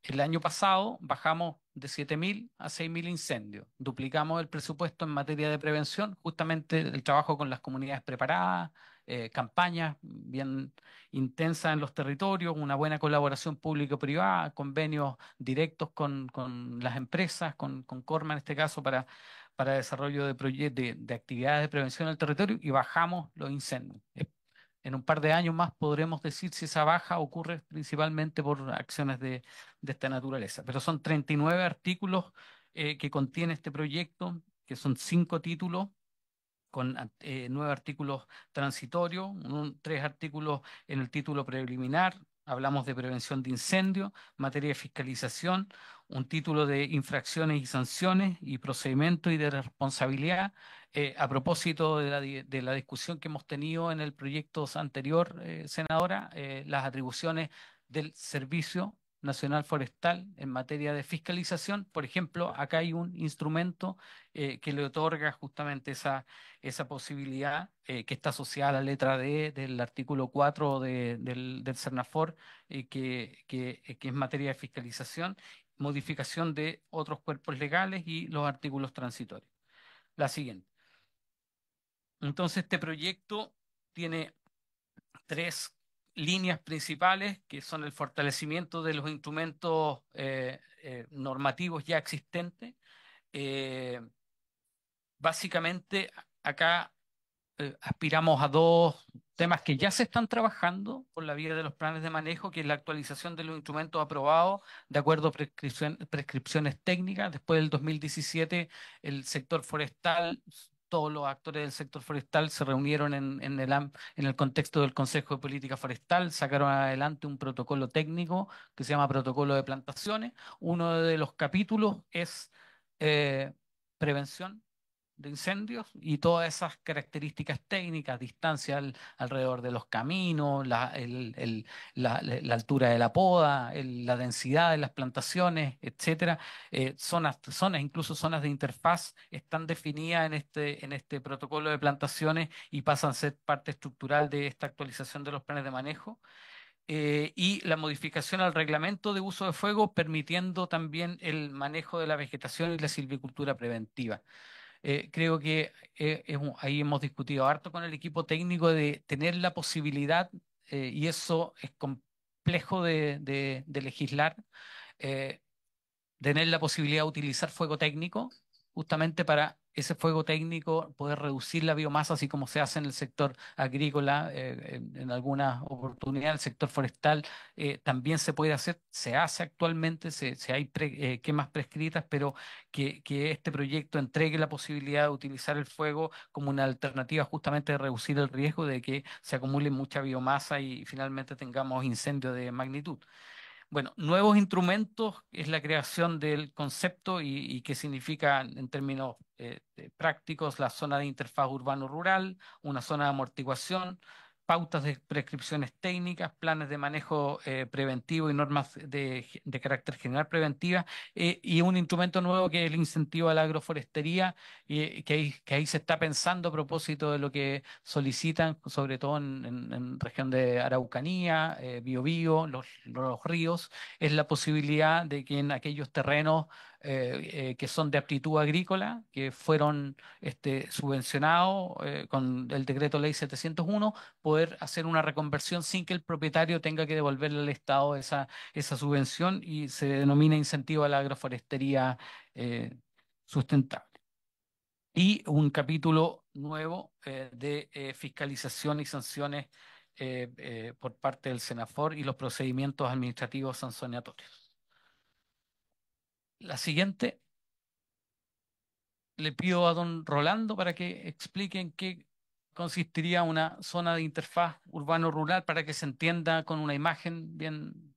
El año pasado bajamos de 7.000 a 6.000 incendios. Duplicamos el presupuesto en materia de prevención, justamente el trabajo con las comunidades preparadas, campañas bien intensas en los territorios, una buena colaboración público-privada, convenios directos con las empresas, con Corma en este caso, para desarrollo de actividades de prevención del territorio y bajamos los incendios. En un par de años más podremos decir si esa baja ocurre principalmente por acciones de esta naturaleza. Pero son 39 artículos que contiene este proyecto, que son 5 títulos con 9 artículos transitorios, 3 artículos en el título preliminar. Hablamos de prevención de incendios, materia de fiscalización, un título de infracciones y sanciones y procedimiento y de responsabilidad. A propósito de la discusión que hemos tenido en el proyecto anterior, senadora, las atribuciones del Servicio Nacional Forestal en materia de fiscalización. Por ejemplo, acá hay un instrumento que le otorga justamente esa posibilidad que está asociada a la letra D del artículo 4 del Cernafor, que es materia de fiscalización, modificación de otros cuerpos legales y los artículos transitorios. La siguiente. Entonces, este proyecto tiene 3 líneas principales, que son el fortalecimiento de los instrumentos normativos ya existentes. Eh, Básicamente, acá aspiramos a 2 temas que ya se están trabajando por la vía de los planes de manejo, que es la actualización de los instrumentos aprobados de acuerdo a prescripciones técnicas. Después del 2017, el sector forestal, todos los actores del sector forestal se reunieron en el contexto del Consejo de Política Forestal, sacaron adelante un protocolo técnico que se llama Protocolo de Plantaciones. Uno de los capítulos es prevención de incendios y todas esas características técnicas, distancia alrededor de los caminos, la altura de la poda, la densidad de las plantaciones, etcétera. Incluso zonas de interfaz están definidas en este protocolo de plantaciones y pasan a ser parte estructural de esta actualización de los planes de manejo. Y la modificación al reglamento de uso de fuego, permitiendo también el manejo de la vegetación y la silvicultura preventiva. Creo que ahí hemos discutido harto con el equipo técnico de tener la posibilidad, y eso es complejo de legislar, eh, tener la posibilidad de utilizar fuego técnico, justamente para ese fuego técnico poder reducir la biomasa, así como se hace en el sector agrícola, en algunas oportunidades, el sector forestal también se puede hacer, se hace actualmente, hay quemas prescritas, pero que este proyecto entregue la posibilidad de utilizar el fuego como una alternativa justamente de reducir el riesgo de que se acumule mucha biomasa y finalmente tengamos incendios de magnitud. Bueno, nuevos instrumentos es la creación del concepto y qué significa en términos prácticos la zona de interfaz urbano-rural, una zona de amortiguación, pautas de prescripciones técnicas, planes de manejo preventivo y normas de carácter general preventiva, y un instrumento nuevo que es el incentivo a la agroforestería, que ahí se está pensando a propósito de lo que solicitan, sobre todo en región de Araucanía, Biobío, los ríos, es la posibilidad de que en aquellos terrenos que son de aptitud agrícola, que fueron subvencionados con el decreto ley 701, poder hacer una reconversión sin que el propietario tenga que devolverle al Estado esa subvención, y se denomina incentivo a la agroforestería sustentable. Y un capítulo nuevo de fiscalización y sanciones por parte del Senafor y los procedimientos administrativos sancionatorios. La siguiente, le pido a don Rolando para que explique en qué consistiría una zona de interfaz urbano-rural para que se entienda con una imagen bien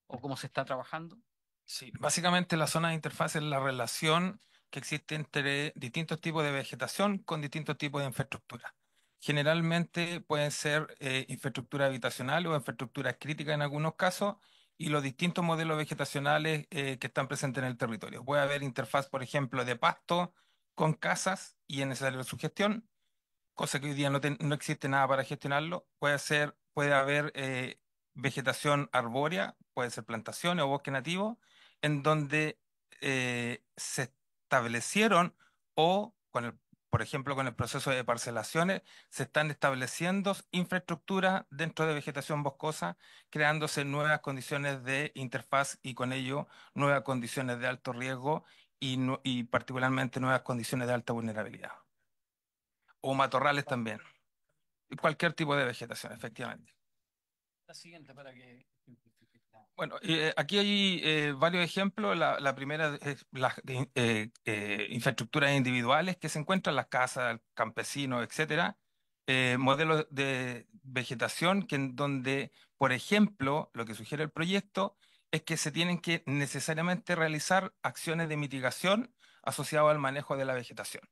o cómo se está trabajando. Sí, básicamente la zona de interfaz es la relación que existe entre distintos tipos de vegetación con distintos tipos de infraestructura. Generalmente pueden ser infraestructura habitacional o infraestructuras críticas en algunos casos, y los distintos modelos vegetacionales que están presentes en el territorio. Puede haber interfaz, por ejemplo, de pasto con casas y es necesaria su gestión, cosa que hoy día no existe nada para gestionarlo. Puede haber vegetación arbórea, puede ser plantaciones o bosque nativo, en donde se establecieron o con el por ejemplo, con el proceso de parcelaciones, se están estableciendo infraestructuras dentro de vegetación boscosa, creándose nuevas condiciones de interfaz y con ello nuevas condiciones de alto riesgo y particularmente nuevas condiciones de alta vulnerabilidad. O matorrales también. Y cualquier tipo de vegetación, efectivamente. La siguiente para que... Bueno, aquí hay varios ejemplos. La primera es las infraestructuras individuales que se encuentran, las casas, campesinos, etcétera. Modelos de vegetación que en donde, por ejemplo, lo que sugiere el proyecto es que se tienen que necesariamente realizar acciones de mitigación asociadas al manejo de la vegetación.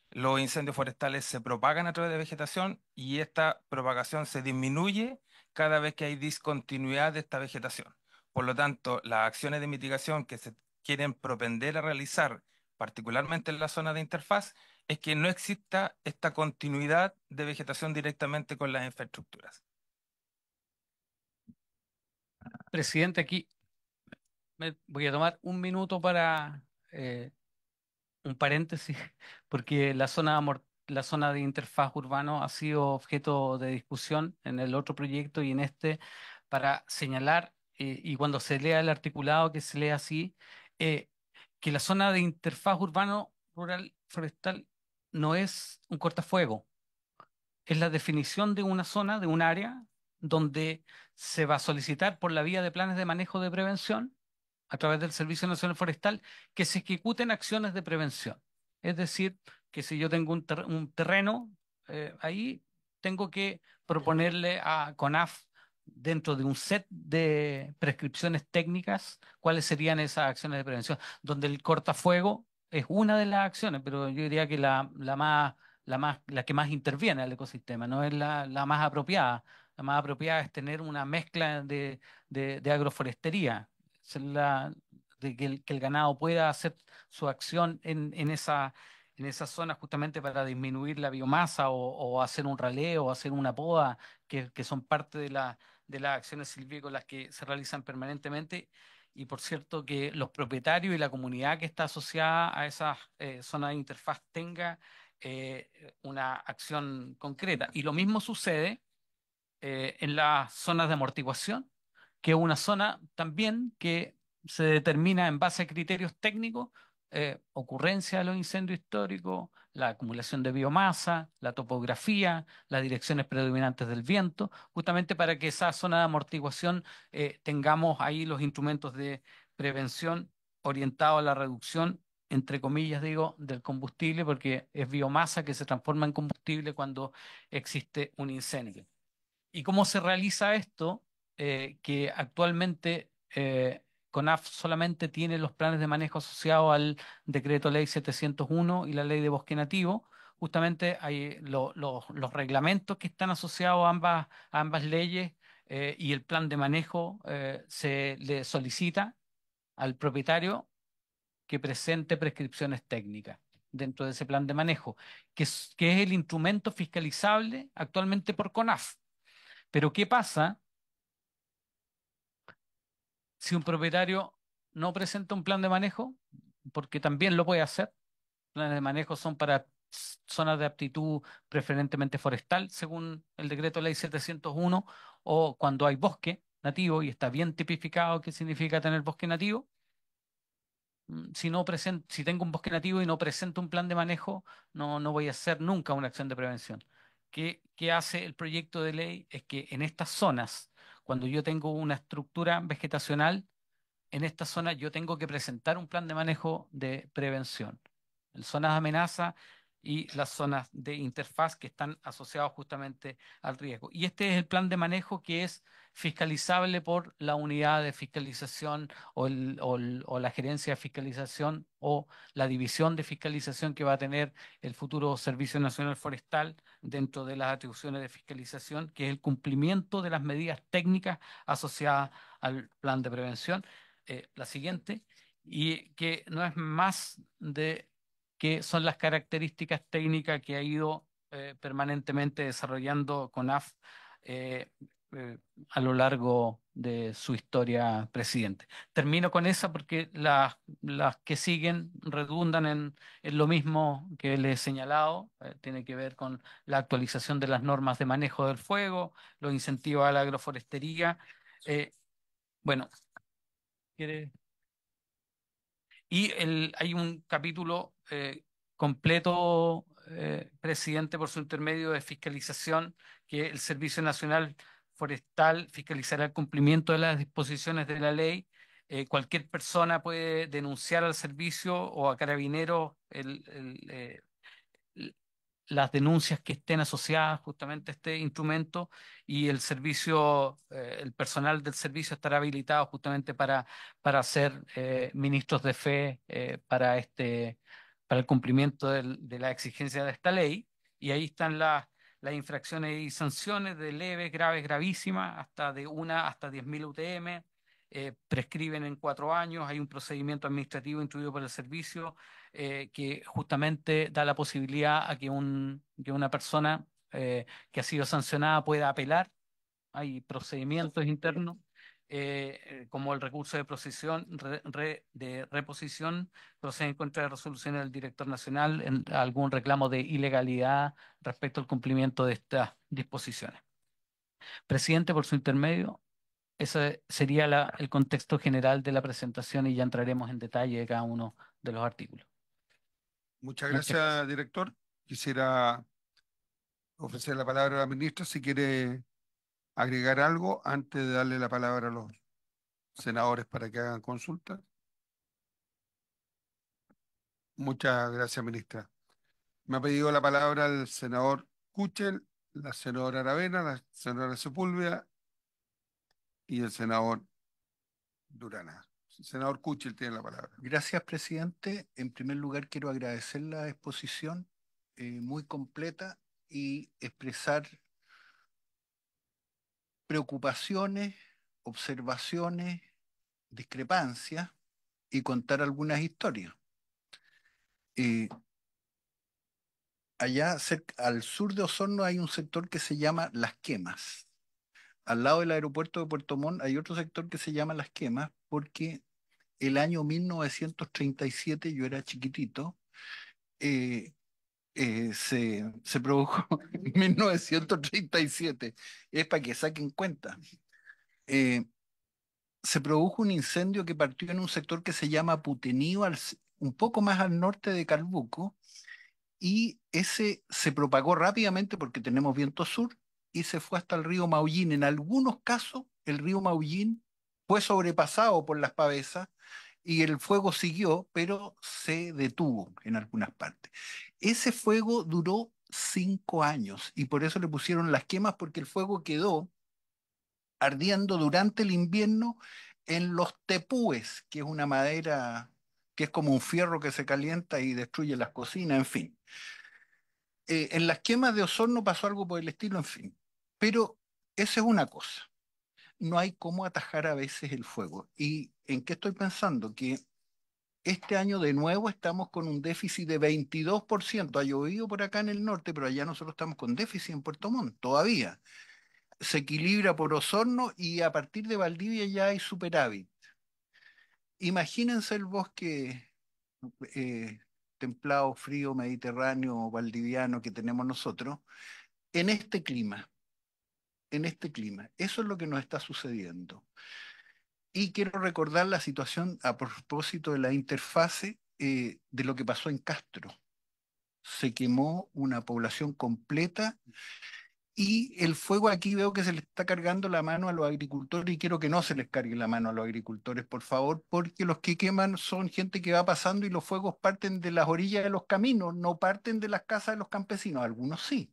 Los incendios forestales se propagan a través de vegetación y esta propagación se disminuye cada vez que hay discontinuidad de esta vegetación. Por lo tanto, las acciones de mitigación que se quieren propender a realizar, particularmente en la zona de interfaz, es que no exista esta continuidad de vegetación directamente con las infraestructuras. Presidente, aquí me voy a tomar un minuto para un paréntesis, porque la zona de interfaz urbano ha sido objeto de discusión en el otro proyecto y en este para señalar, y cuando se lea el articulado que se lee así, eh, que la zona de interfaz urbano rural forestal no es un cortafuego, es la definición de una zona, de un área, donde se va a solicitar por la vía de planes de manejo de prevención a través del Servicio Nacional Forestal que se ejecuten acciones de prevención. Es decir, que si yo tengo un terreno ahí, tengo que proponerle a CONAF dentro de un set de prescripciones técnicas cuáles serían esas acciones de prevención, donde el cortafuego es una de las acciones, pero yo diría que la que más interviene al ecosistema, no es la más apropiada. La más apropiada es tener una mezcla de agroforestería, es de que el ganado pueda hacer su acción en esa zona justamente para disminuir la biomasa o hacer un raleo o hacer una poda, que son parte de las acciones silvícolas que se realizan permanentemente. Y por cierto, que los propietarios y la comunidad que está asociada a esas zonas de interfaz tenga una acción concreta. Y lo mismo sucede en las zonas de amortiguación, que es una zona también que se determina en base a criterios técnicos, ocurrencia de los incendios históricos, la acumulación de biomasa, la topografía, las direcciones predominantes del viento, justamente para que esa zona de amortiguación tengamos ahí los instrumentos de prevención orientados a la reducción, entre comillas digo, del combustible, porque es biomasa que se transforma en combustible cuando existe un incendio. ¿Y cómo se realiza esto? Que actualmente CONAF solamente tiene los planes de manejo asociados al decreto ley 701 y la ley de bosque nativo. Justamente hay los reglamentos que están asociados a ambas leyes y el plan de manejo se le solicita al propietario que presente prescripciones técnicas dentro de ese plan de manejo, que es el instrumento fiscalizable actualmente por CONAF. Pero ¿qué pasa si un propietario no presenta un plan de manejo? Porque también lo puede hacer. Planes de manejo son para zonas de aptitud preferentemente forestal, según el decreto ley 701, o cuando hay bosque nativo y está bien tipificado qué significa tener bosque nativo. Si tengo un bosque nativo y no presento un plan de manejo, no voy a hacer nunca una acción de prevención. ¿Qué hace el proyecto de ley? Es que en estas zonas, cuando yo tengo una estructura vegetacional, en esta zona yo tengo que presentar un plan de manejo de prevención. En zonas de amenaza y las zonas de interfaz que están asociadas justamente al riesgo. Y este es el plan de manejo que es fiscalizable por la unidad de fiscalización o la gerencia de fiscalización o la división de fiscalización que va a tener el futuro Servicio Nacional Forestal dentro de las atribuciones de fiscalización, que es el cumplimiento de las medidas técnicas asociadas al plan de prevención. La siguiente, y que no es más de que son las características técnicas que ha ido permanentemente desarrollando CONAF eh, a lo largo de su historia, presidente. Termino con esa porque las que siguen redundan en lo mismo que les he señalado. Tiene que ver con la actualización de las normas de manejo del fuego, los incentivos a la agroforestería. Eh, bueno, ¿quiere? Y hay un capítulo completo, presidente, por su intermedio de fiscalización, que el Servicio Nacional Forestal fiscalizará el cumplimiento de las disposiciones de la ley. Cualquier persona puede denunciar al servicio o a carabineros l- las denuncias que estén asociadas justamente a este instrumento, y el servicio, el personal del servicio estará habilitado justamente para ser ministros de fe para el cumplimiento de la exigencia de esta ley. Y ahí están las infracciones y sanciones de leves, graves, gravísimas, hasta de 1 hasta 10.000 UTM. Prescriben en 4 años. Hay un procedimiento administrativo instruido por el servicio que justamente da la posibilidad a que una persona que ha sido sancionada pueda apelar. Hay procedimientos internos, como el recurso de de reposición, procede en contra de resoluciones del director nacional en algún reclamo de ilegalidad respecto al cumplimiento de estas disposiciones. Presidente, por su intermedio, ese sería el contexto general de la presentación, y ya entraremos en detalle de cada uno de los artículos. Muchas Muchas gracias, director. Quisiera ofrecer la palabra a la ministra si quiere agregar algo antes de darle la palabra a los senadores para que hagan consulta. Muchas gracias, ministra. Me ha pedido la palabra el senador Kuchel, la senadora Aravena, la senadora Sepúlveda y el senador Durana. El senador Kuchel tiene la palabra. Gracias, presidente. En primer lugar, quiero agradecer la exposición muy completa y expresar preocupaciones, observaciones, discrepancias y contar algunas historias. Eh, Allá al sur de Osorno hay un sector que se llama Las Quemas. Al lado del aeropuerto de Puerto Montt hay otro sector que se llama Las Quemas porque el año 1937, yo era chiquitito, eh, se produjo en 1937. Es para que saquen cuenta. Eh, Se produjo un incendio que partió en un sector que se llama Putenío, un poco más al norte de Calbuco, y ese se propagó rápidamente porque tenemos viento sur y se fue hasta el río Maullín. En algunos casos, el río Maullín fue sobrepasado por las pavesas y el fuego siguió, pero se detuvo en algunas partes. Ese fuego duró 5 años y por eso le pusieron Las Quemas, porque el fuego quedó ardiendo durante el invierno en los tepúes, que es una madera que es como un fierro que se calienta y destruye las cocinas, en fin. En Las Quemas de Osorno pasó algo por el estilo, en fin. Pero esa es una cosa. No hay cómo atajar a veces el fuego. ¿Y en qué estoy pensando? Que este año de nuevo estamos con un déficit de 22%. Ha llovido por acá en el norte, pero allá nosotros estamos con déficit en Puerto Montt todavía. Se equilibra por Osorno y a partir de Valdivia ya hay superávit. Imagínense el bosque eh, templado, frío, mediterráneo, valdiviano que tenemos nosotros en este clima, en este clima. Eso es lo que nos está sucediendo. Y quiero recordar la situación a propósito de la interfase de lo que pasó en Castro. Se quemó una población completa y el fuego aquí veo que se le está cargando la mano a los agricultores y quiero que no se les cargue la mano a los agricultores, por favor, porque los que queman son gente que va pasando y los fuegos parten de las orillas de los caminos, no parten de las casas de los campesinos. Algunos sí,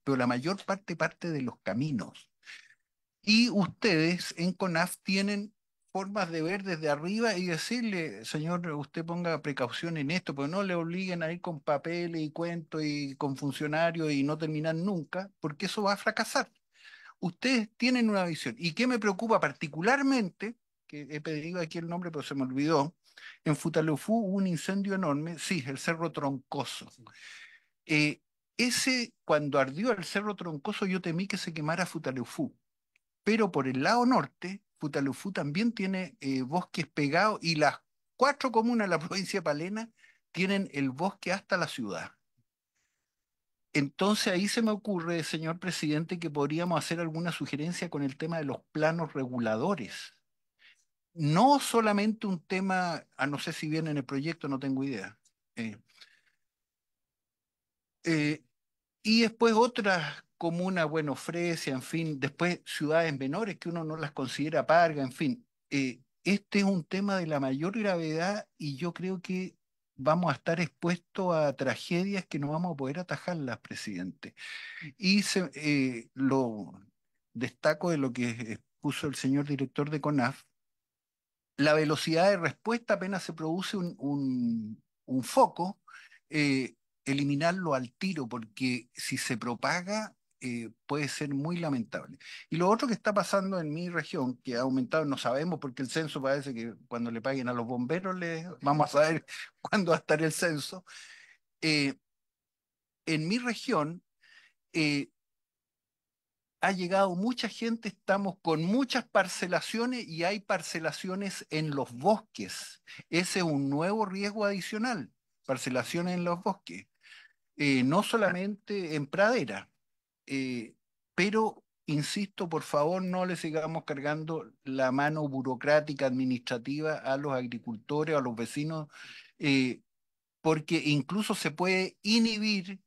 pero la mayor parte de los caminos. Y ustedes en CONAF tienen formas de ver desde arriba y decirle, señor, usted ponga precaución en esto, pero no le obliguen a ir con papeles y cuentos y con funcionarios y no terminar nunca, porque eso va a fracasar. Ustedes tienen una visión. ¿Y qué me preocupa particularmente? Que he pedido aquí el nombre, pero se me olvidó. En Futaleufú hubo un incendio enorme, sí, el Cerro Troncoso. Eh, cuando ardió el Cerro Troncoso, yo temí que se quemara Futaleufú, pero por el lado norte, Futalufú también tiene bosques pegados y las 4 comunas de la provincia de Palena tienen el bosque hasta la ciudad. Entonces ahí se me ocurre, señor presidente, que podríamos hacer alguna sugerencia con el tema de los planos reguladores. No solamente un tema, no sé si viene en el proyecto, no tengo idea. Eh, eh, y después otras comunas, bueno, Fresia, en fin, después ciudades menores que uno no las considera Parga, en fin. Este es un tema de la mayor gravedad y yo creo que vamos a estar expuestos a tragedias que no vamos a poder atajarlas, presidente. Y lo destaco de lo que expuso el señor director de CONAF, la velocidad de respuesta apenas se produce un foco, eh, eliminarlo al tiro, porque si se propaga puede ser muy lamentable. Y lo otro que está pasando en mi región, que ha aumentado, no sabemos porque el censo parece que cuando le paguen a los bomberos, vamos a saber cuándo va a estar el censo. Eh, en mi región, eh, ha llegado mucha gente, estamos con muchas parcelaciones y hay parcelaciones en los bosques. Ese es un nuevo riesgo adicional, parcelaciones en los bosques, no solamente en pradera, pero insisto, por favor, no le sigamos cargando la mano burocrática, administrativa a los agricultores, a los vecinos, eh, porque incluso se puede inhibir,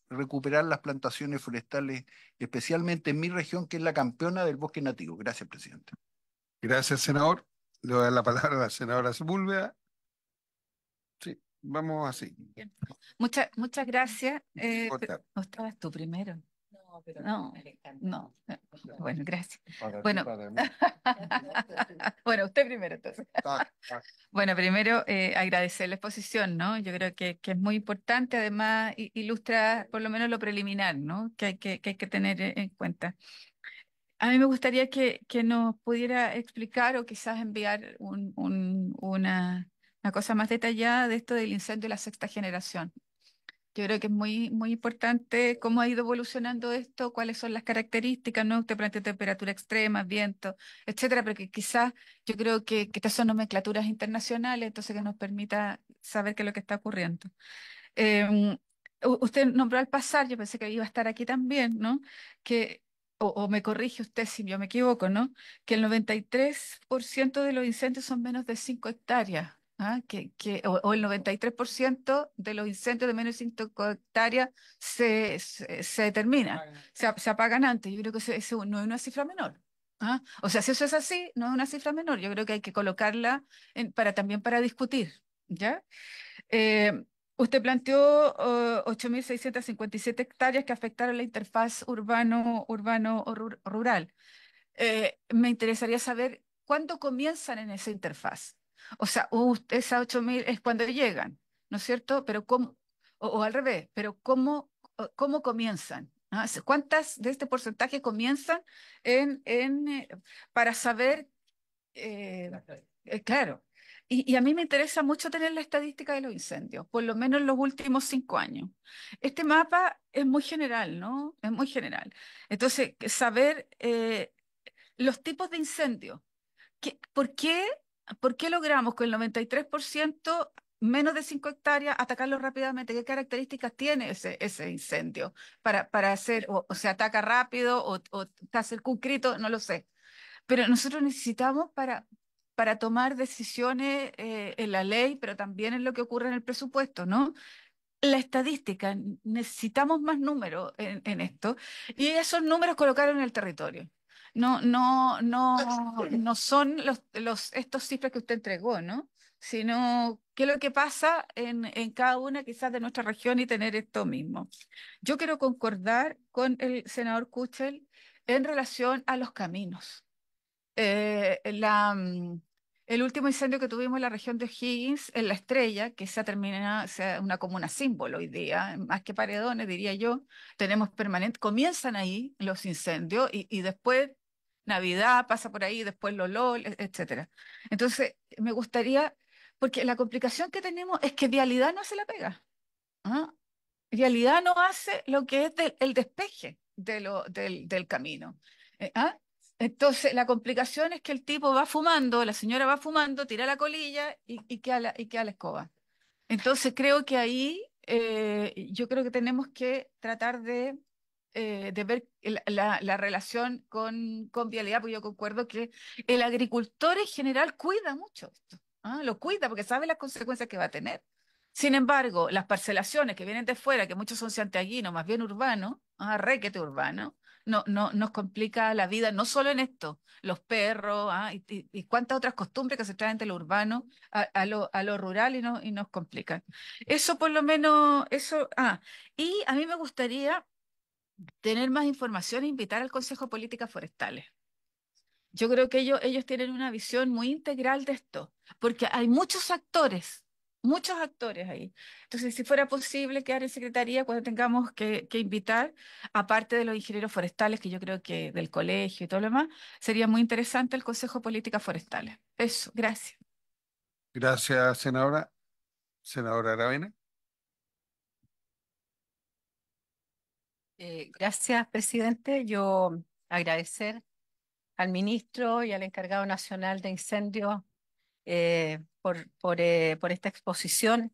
recuperar las plantaciones forestales, especialmente en mi región, que es la campeona del bosque nativo. Gracias, presidente. Gracias, senador. Le voy a dar la palabra a la senadora Sepúlveda. Sí, vamos así. Bien. Muchas gracias. Cortar. ¿O estabas tú primero? No, pero no. Bueno, gracias. Para ti, Bueno, para mí. bueno, usted primero entonces. Tac, tac. Bueno, primero agradecer la exposición, ¿no? Yo creo que es muy importante, además ilustra por lo menos lo preliminar, ¿no? Que hay que tener en cuenta. A mí me gustaría que nos pudiera explicar o quizás enviar una cosa más detallada de esto del incendio de la sexta generación. Yo creo que es muy importante cómo ha ido evolucionando esto, cuáles son las características, ¿no? Usted plantea temperatura extrema, viento, etcétera, pero que quizás yo creo que estas son nomenclaturas internacionales, entonces que nos permita saber qué es lo que está ocurriendo. Eh, Usted nombró al pasar, yo pensé que iba a estar aquí también, ¿no? Que, o me corrige usted si yo me equivoco, ¿no? Que el 93% de los incendios son menos de 5 hectáreas. ¿Ah? O el 93% de los incendios de menos de 5 hectáreas se terminan, se apagan antes. Yo creo que eso no es una cifra menor. ¿Ah? O sea, si eso es así, no es una cifra menor. Yo creo que hay que colocarla también para discutir, ¿ya? Eh, Usted planteó 8.657 hectáreas que afectaron la interfaz urbano-rural. Me interesaría saber cuándo comienzan en esa interfaz. O sea, esas 8.000 es cuando llegan, ¿no es cierto? Pero cómo, o al revés, pero cómo comienzan. ¿Ah? ¿Cuántas de este porcentaje comienzan para saber claro. Y a mí me interesa mucho tener la estadística de los incendios, por lo menos en los últimos 5 años. Este mapa es muy general, ¿no? Es muy general. Entonces, saber los tipos de incendios. ¿Por qué logramos con el 93% menos de 5 hectáreas atacarlo rápidamente? ¿Qué características tiene ese incendio para hacer, o se ataca rápido o está circunscrito? No lo sé. Pero nosotros necesitamos para tomar decisiones en la ley, pero también en lo que ocurre en el presupuesto, ¿no? La estadística, necesitamos más números en esto, y esos números colocaron en el territorio. No son estos cifras que usted entregó, ¿no? Sino qué es lo que pasa en cada una quizás de nuestra región y tener esto mismo. Yo quiero concordar con el senador Kuchel en relación a los caminos. Eh, la, mm, el último incendio que tuvimos en la región de O'Higgins, en La Estrella, que se ha terminado, sea una comuna símbolo hoy día, más que paredones, diría yo, tenemos permanente, comienzan ahí los incendios y después Navidad pasa por ahí, después Loló, etcétera. Entonces, me gustaría, porque la complicación que tenemos es que Vialidad no hace la pega. ¿Ah? Vialidad no hace lo que es el despeje del camino. ¿Ah? Entonces, la complicación es que el tipo va fumando, la señora va fumando, tira la colilla y queda la escoba. Entonces, creo que ahí yo creo que tenemos que tratar de ver la relación con vialidad, porque yo concuerdo que el agricultor en general cuida mucho esto, ¿ah? Lo cuida porque sabe las consecuencias que va a tener. Sin embargo, las parcelaciones que vienen de fuera, que muchos son santiaguinos, más bien urbanos, requete urbanos, nos complica la vida, no solo en esto, los perros, y cuántas otras costumbres que se traen de lo urbano a lo rural y nos complican. Eso por lo menos, eso, y a mí me gustaría tener más información e invitar al Consejo de Políticas Forestales. Yo creo que ellos tienen una visión muy integral de esto, porque hay muchos actores ahí. Entonces, si fuera posible quedar en secretaría cuando tengamos que invitar, aparte de los ingenieros forestales, que yo creo que del colegio y todo lo demás, sería muy interesante el Consejo de Políticas Forestales. Eso, gracias. Gracias, senadora. Senadora Aravena. Gracias, presidente. Yo agradecer al ministro y al encargado nacional de incendios por esta exposición.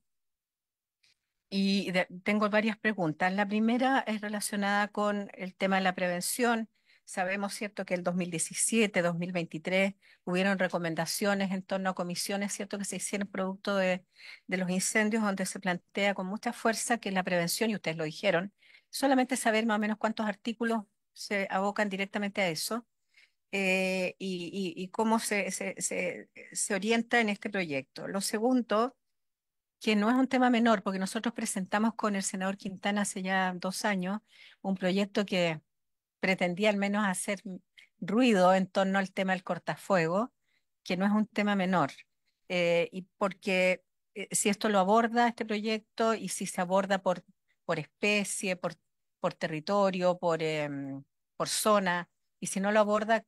Y tengo varias preguntas. La primera es relacionada con el tema de la prevención. Sabemos, ¿cierto?, que el 2017, 2023 hubieron recomendaciones en torno a comisiones, ¿cierto?, que se hicieron producto de los incendios, donde se plantea con mucha fuerza que la prevención, y ustedes lo dijeron, solamente saber más o menos cuántos artículos se abocan directamente a eso, y cómo se orienta en este proyecto. Lo segundo, que no es un tema menor, porque nosotros presentamos con el senador Quintana hace ya 2 años un proyecto que pretendía al menos hacer ruido en torno al tema del cortafuego, que no es un tema menor. Y porque si esto lo aborda este proyecto y si se aborda por especie, por territorio, por zona, y si no lo aborda,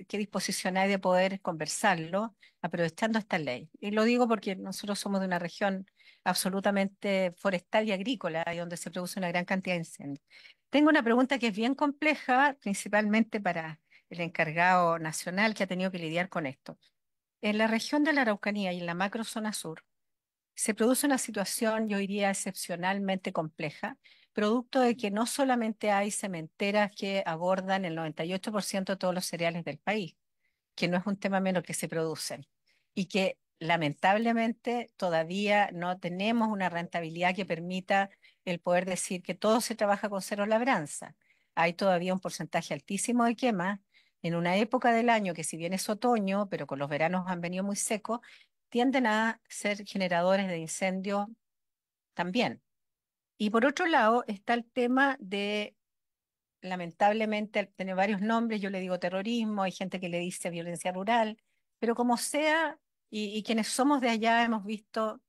qué disposición hay de poder conversarlo aprovechando esta ley? Y lo digo porque nosotros somos de una región absolutamente forestal y agrícola, y donde se produce una gran cantidad de incendios. Tengo una pregunta que es bien compleja, principalmente para el encargado nacional que ha tenido que lidiar con esto. En la región de la Araucanía y en la macrozona sur, se produce una situación, yo diría, excepcionalmente compleja, producto de que no solamente hay cementeras que abordan el 98% de todos los cereales del país, que no es un tema menor que se producen, y que lamentablemente todavía no tenemos una rentabilidad que permita el poder decir que todo se trabaja con cero labranza. Hay todavía un porcentaje altísimo de quemas en una época del año que, si bien es otoño, pero con los veranos han venido muy secos, tienden a ser generadores de incendios también. Y por otro lado está el tema de, lamentablemente, tiene varios nombres, yo le digo terrorismo, hay gente que le dice violencia rural, pero como sea, y quienes somos de allá hemos visto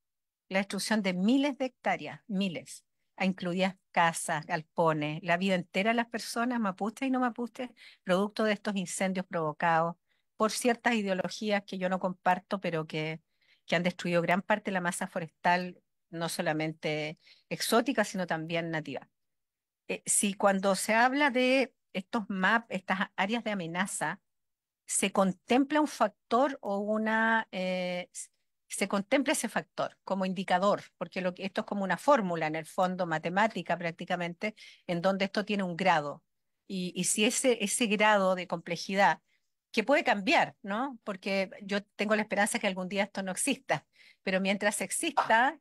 la destrucción de miles de hectáreas, miles, incluidas casas, galpones, la vida entera de las personas, mapuches y no mapuches, producto de estos incendios provocados por ciertas ideologías que yo no comparto, pero que han destruido gran parte de la masa forestal, no solamente exótica, sino también nativa. Si cuando se habla de estos MAP, estas áreas de amenaza, se contempla un factor o se contempla ese factor como indicador, porque esto es como una fórmula en el fondo, matemática prácticamente, en donde esto tiene un grado. Y si ese grado de complejidad, que puede cambiar, ¿no? Porque yo tengo la esperanza que algún día esto no exista, pero mientras exista,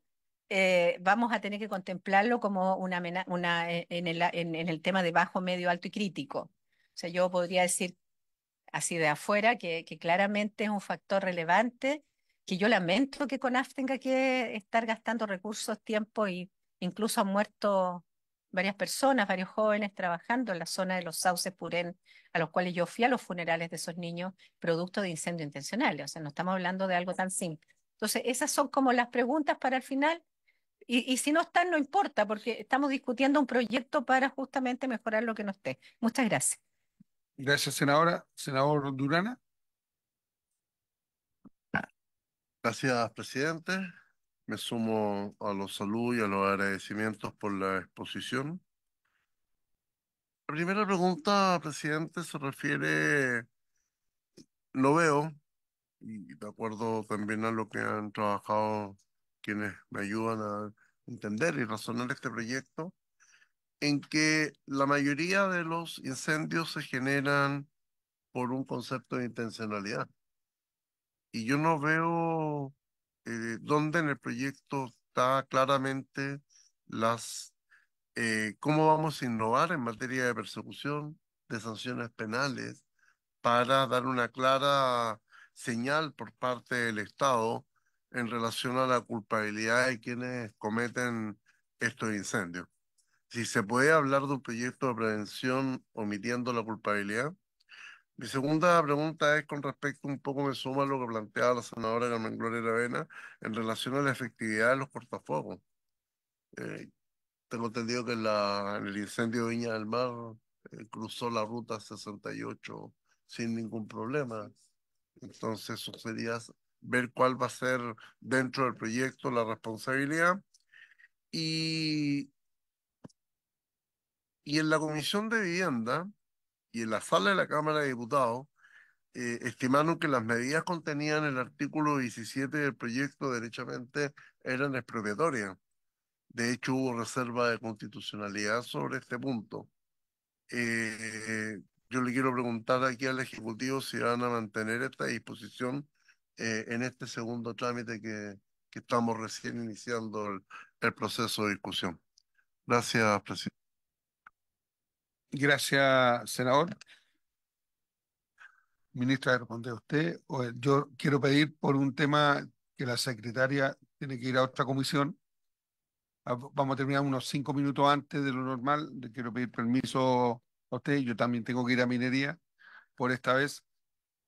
vamos a tener que contemplarlo como en el tema de bajo, medio, alto y crítico. O sea, yo podría decir así de afuera, que claramente es un factor relevante, que yo lamento que CONAF tenga que estar gastando recursos, tiempo, y incluso han muerto varias personas, varios jóvenes trabajando en la zona de los sauces Purén, a los cuales yo fui a los funerales de esos niños, producto de incendios intencionales. O sea, no estamos hablando de algo tan simple. Entonces, esas son como las preguntas para el final. Y si no están, no importa, porque estamos discutiendo un proyecto para justamente mejorar lo que no esté. Muchas gracias. Gracias, senadora. Senador Durana. Gracias, presidente. Me sumo a los saludos y a los agradecimientos por la exposición. La primera pregunta, presidente, se refiere no veo, y de acuerdo también a lo que han trabajado quienes me ayudan a entender y razonar este proyecto, en que la mayoría de los incendios se generan por un concepto de intencionalidad. Y yo no veo dónde en el proyecto está claramente cómo vamos a innovar en materia de persecución, de sanciones penales, para dar una clara señal por parte del Estado en relación a la culpabilidad de quienes cometen estos incendios. Si se puede hablar de un proyecto de prevención omitiendo la culpabilidad. Mi segunda pregunta es con respecto, un poco me suma a lo que planteaba la senadora Carmen Gloria Aravena en relación a la efectividad de los cortafuegos. Eh, Tengo entendido que en el incendio de Viña del Mar cruzó la ruta 68 sin ningún problema. Entonces, eso sería ver cuál va a ser dentro del proyecto la responsabilidad. Y, y en la Comisión de Vivienda y en la sala de la Cámara de Diputados, estimaron que las medidas contenidas en el artículo 17 del proyecto derechamente eran expropiatorias. De hecho, hubo reserva de constitucionalidad sobre este punto. Yo le quiero preguntar aquí al Ejecutivo si van a mantener esta disposición en este segundo trámite que estamos recién iniciando el proceso de discusión. Gracias, presidente. Gracias, senador. Ministra, responde usted. Yo quiero pedir por un tema que la secretaria tiene que ir a otra comisión. Vamos a terminar unos 5 minutos antes de lo normal. Le quiero pedir permiso a usted. Yo también tengo que ir a minería por esta vez.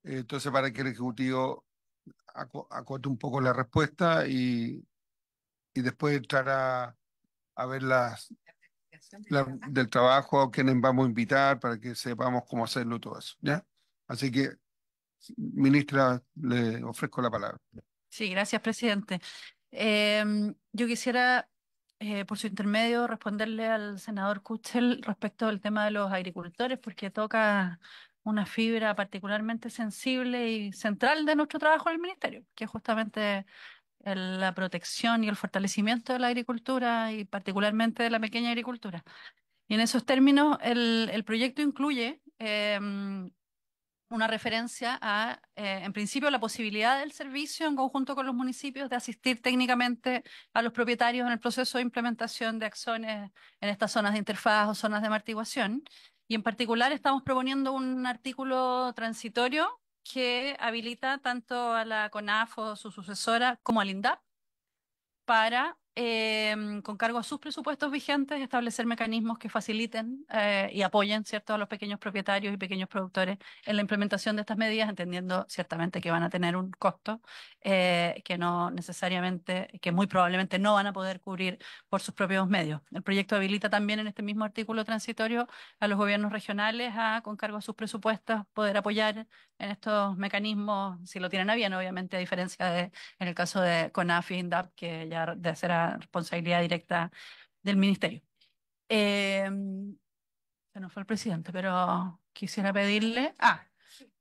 Entonces, para que el Ejecutivo acote un poco la respuesta y después entrar a ver del trabajo, a quienes vamos a invitar, para que sepamos cómo hacerlo todo eso, ¿ya? Así que, ministra, le ofrezco la palabra. Sí, gracias, presidente. Yo quisiera, por su intermedio, responderle al senador Kuchel respecto al tema de los agricultores, porque toca una fibra particularmente sensible y central de nuestro trabajo en el ministerio, que es justamente la protección y el fortalecimiento de la agricultura y particularmente de la pequeña agricultura. Y en esos términos, el proyecto incluye una referencia a, en principio, la posibilidad del servicio en conjunto con los municipios de asistir técnicamente a los propietarios en el proceso de implementación de acciones en estas zonas de interfaz o zonas de amortiguación. Y en particular estamos proponiendo un artículo transitorio que habilita tanto a la CONAF o su sucesora como al INDAP para, con cargo a sus presupuestos vigentes, establecer mecanismos que faciliten y apoyen, ¿cierto?, a los pequeños propietarios y pequeños productores en la implementación de estas medidas, entendiendo ciertamente que van a tener un costo que no necesariamente, que muy probablemente no van a poder cubrir por sus propios medios. El proyecto habilita también en este mismo artículo transitorio a los gobiernos regionales a, con cargo a sus presupuestos, poder apoyar en estos mecanismos, si lo tienen a bien, obviamente, a diferencia de en el caso de CONAF y INDAP, que ya será responsabilidad directa del ministerio. Se nos fue el presidente, pero quisiera pedirle.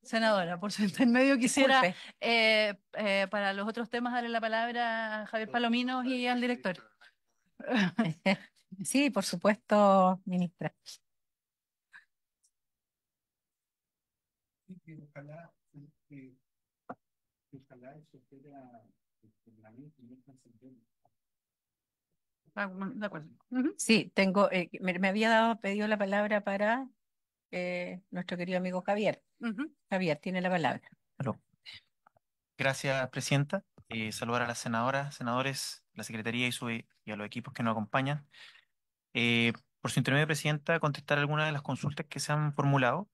Senadora, por su intermedio quisiera, para los otros temas, darle la palabra a Javier Palomino y al director. Sí, por supuesto, ministra. De acuerdo. Sí, me había pedido la palabra para nuestro querido amigo Javier. Javier, tiene la palabra. Aló. Gracias, presidenta. Saludar a las senadoras, senadores, la secretaría y a los equipos que nos acompañan. Por su intermedio, presidenta, contestar algunas de las consultas que se han formulado,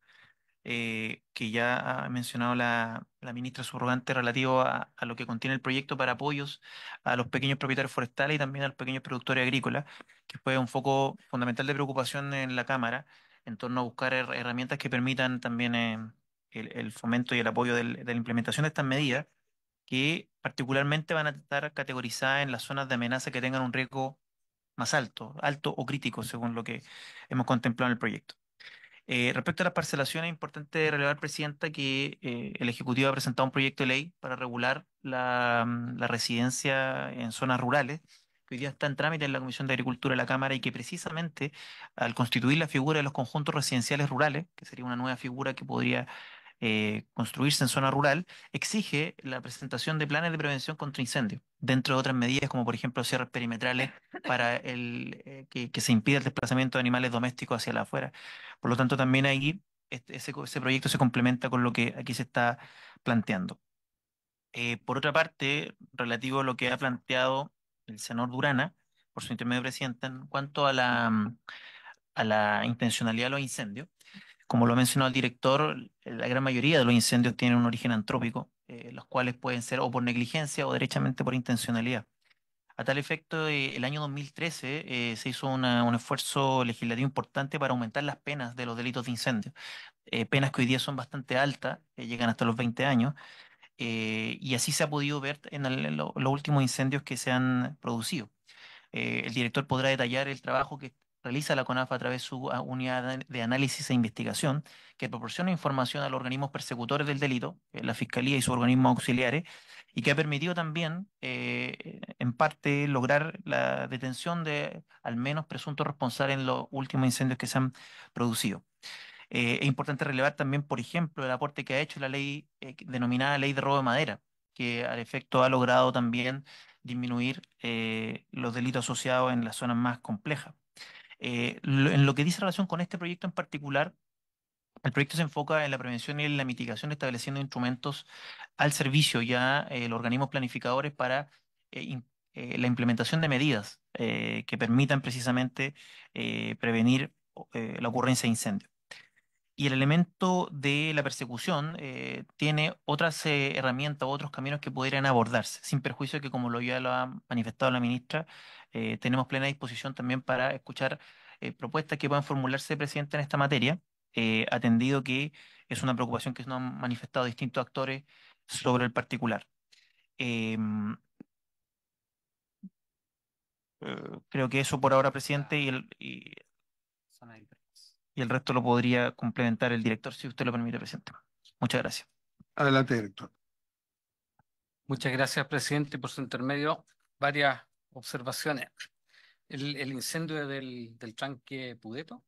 que ya ha mencionado la ministra subrogante relativo a lo que contiene el proyecto para apoyos a los pequeños propietarios forestales y también a los pequeños productores agrícolas, que fue un foco fundamental de preocupación en la Cámara en torno a buscar herramientas que permitan también el fomento y el apoyo de la implementación de estas medidas, que particularmente van a estar categorizadas en las zonas de amenaza que tengan un riesgo más alto, alto o crítico, según lo que hemos contemplado en el proyecto. Respecto a las parcelaciones, es importante relevar, Presidenta, que el Ejecutivo ha presentado un proyecto de ley para regular la residencia en zonas rurales, que hoy día está en trámite en la Comisión de Agricultura de la Cámara y que precisamente al constituir la figura de los conjuntos residenciales rurales, que sería una nueva figura que podría construirse en zona rural, exige la presentación de planes de prevención contra incendios, dentro de otras medidas como por ejemplo cierres perimetrales para que se impida el desplazamiento de animales domésticos hacia la afuera. Por lo tanto, también ahí ese proyecto se complementa con lo que aquí se está planteando. Por otra parte, relativo a lo que ha planteado el senador Durana, por su intermedio presidente, en cuanto a a la intencionalidad de los incendios, como lo ha mencionado el director, la gran mayoría de los incendios tienen un origen antrópico, los cuales pueden ser o por negligencia o derechamente por intencionalidad. A tal efecto, el año 2013 se hizo un esfuerzo legislativo importante para aumentar las penas de los delitos de incendio, penas que hoy día son bastante altas, llegan hasta los 20 años, y así se ha podido ver en los últimos incendios que se han producido. El director podrá detallar el trabajo que realiza la CONAF a través de su unidad de análisis e investigación, que proporciona información a los organismos persecutores del delito, la Fiscalía y sus organismos auxiliares, y que ha permitido también, en parte, lograr la detención de al menos presuntos responsables en los últimos incendios que se han producido. Es importante relevar también, por ejemplo, el aporte que ha hecho la ley denominada Ley de Robo de Madera, que al efecto ha logrado también disminuir los delitos asociados en las zonas más complejas. En lo que dice relación con este proyecto en particular, el proyecto se enfoca en la prevención y en la mitigación, estableciendo instrumentos al servicio ya los organismos planificadores para la implementación de medidas que permitan precisamente prevenir la ocurrencia de incendios. Y el elemento de la persecución tiene otras herramientas, otros caminos que podrían abordarse, sin perjuicio de que, como ya lo ha manifestado la ministra, tenemos plena disposición también para escuchar propuestas que puedan formularse, Presidente, en esta materia, atendido que es una preocupación que nos han manifestado distintos actores sobre el particular. Em, Creo que eso por ahora, Presidente, y el resto lo podría complementar el director, si usted lo permite, Presidente. Muchas gracias. Adelante, director. Muchas gracias, presidente, por su intermedio. Varias observaciones. El incendio del tranque Pudeto,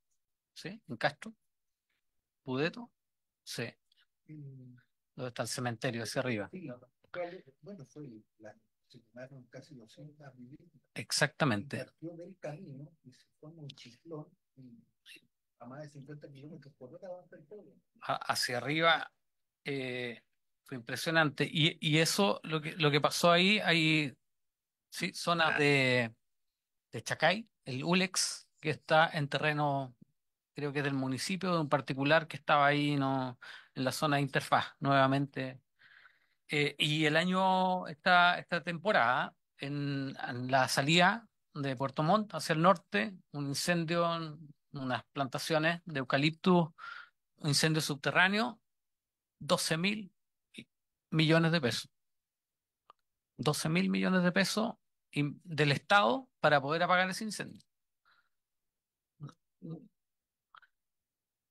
¿sí? En Castro, Pudeto, sí. ¿Dónde está el cementerio? Hacia arriba. Bueno, se quemaron casi 200 viviendas. Exactamente. Partió del camino y se forma un ciclón a más de 50 kilómetros por hora avanza el pueblo. Hacia arriba fue impresionante. Y eso, lo que pasó ahí, hay sí, zonas de Chacay, el ULEX, que está en terreno, creo que del municipio, de un particular que estaba ahí, ¿no? En la zona de interfaz, nuevamente. Y esta temporada, en la salida de Puerto Montt hacia el norte, un incendio en unas plantaciones de eucaliptus, un incendio subterráneo, 12.000 millones de pesos. 12.000 millones de pesos del Estado para poder apagar ese incendio.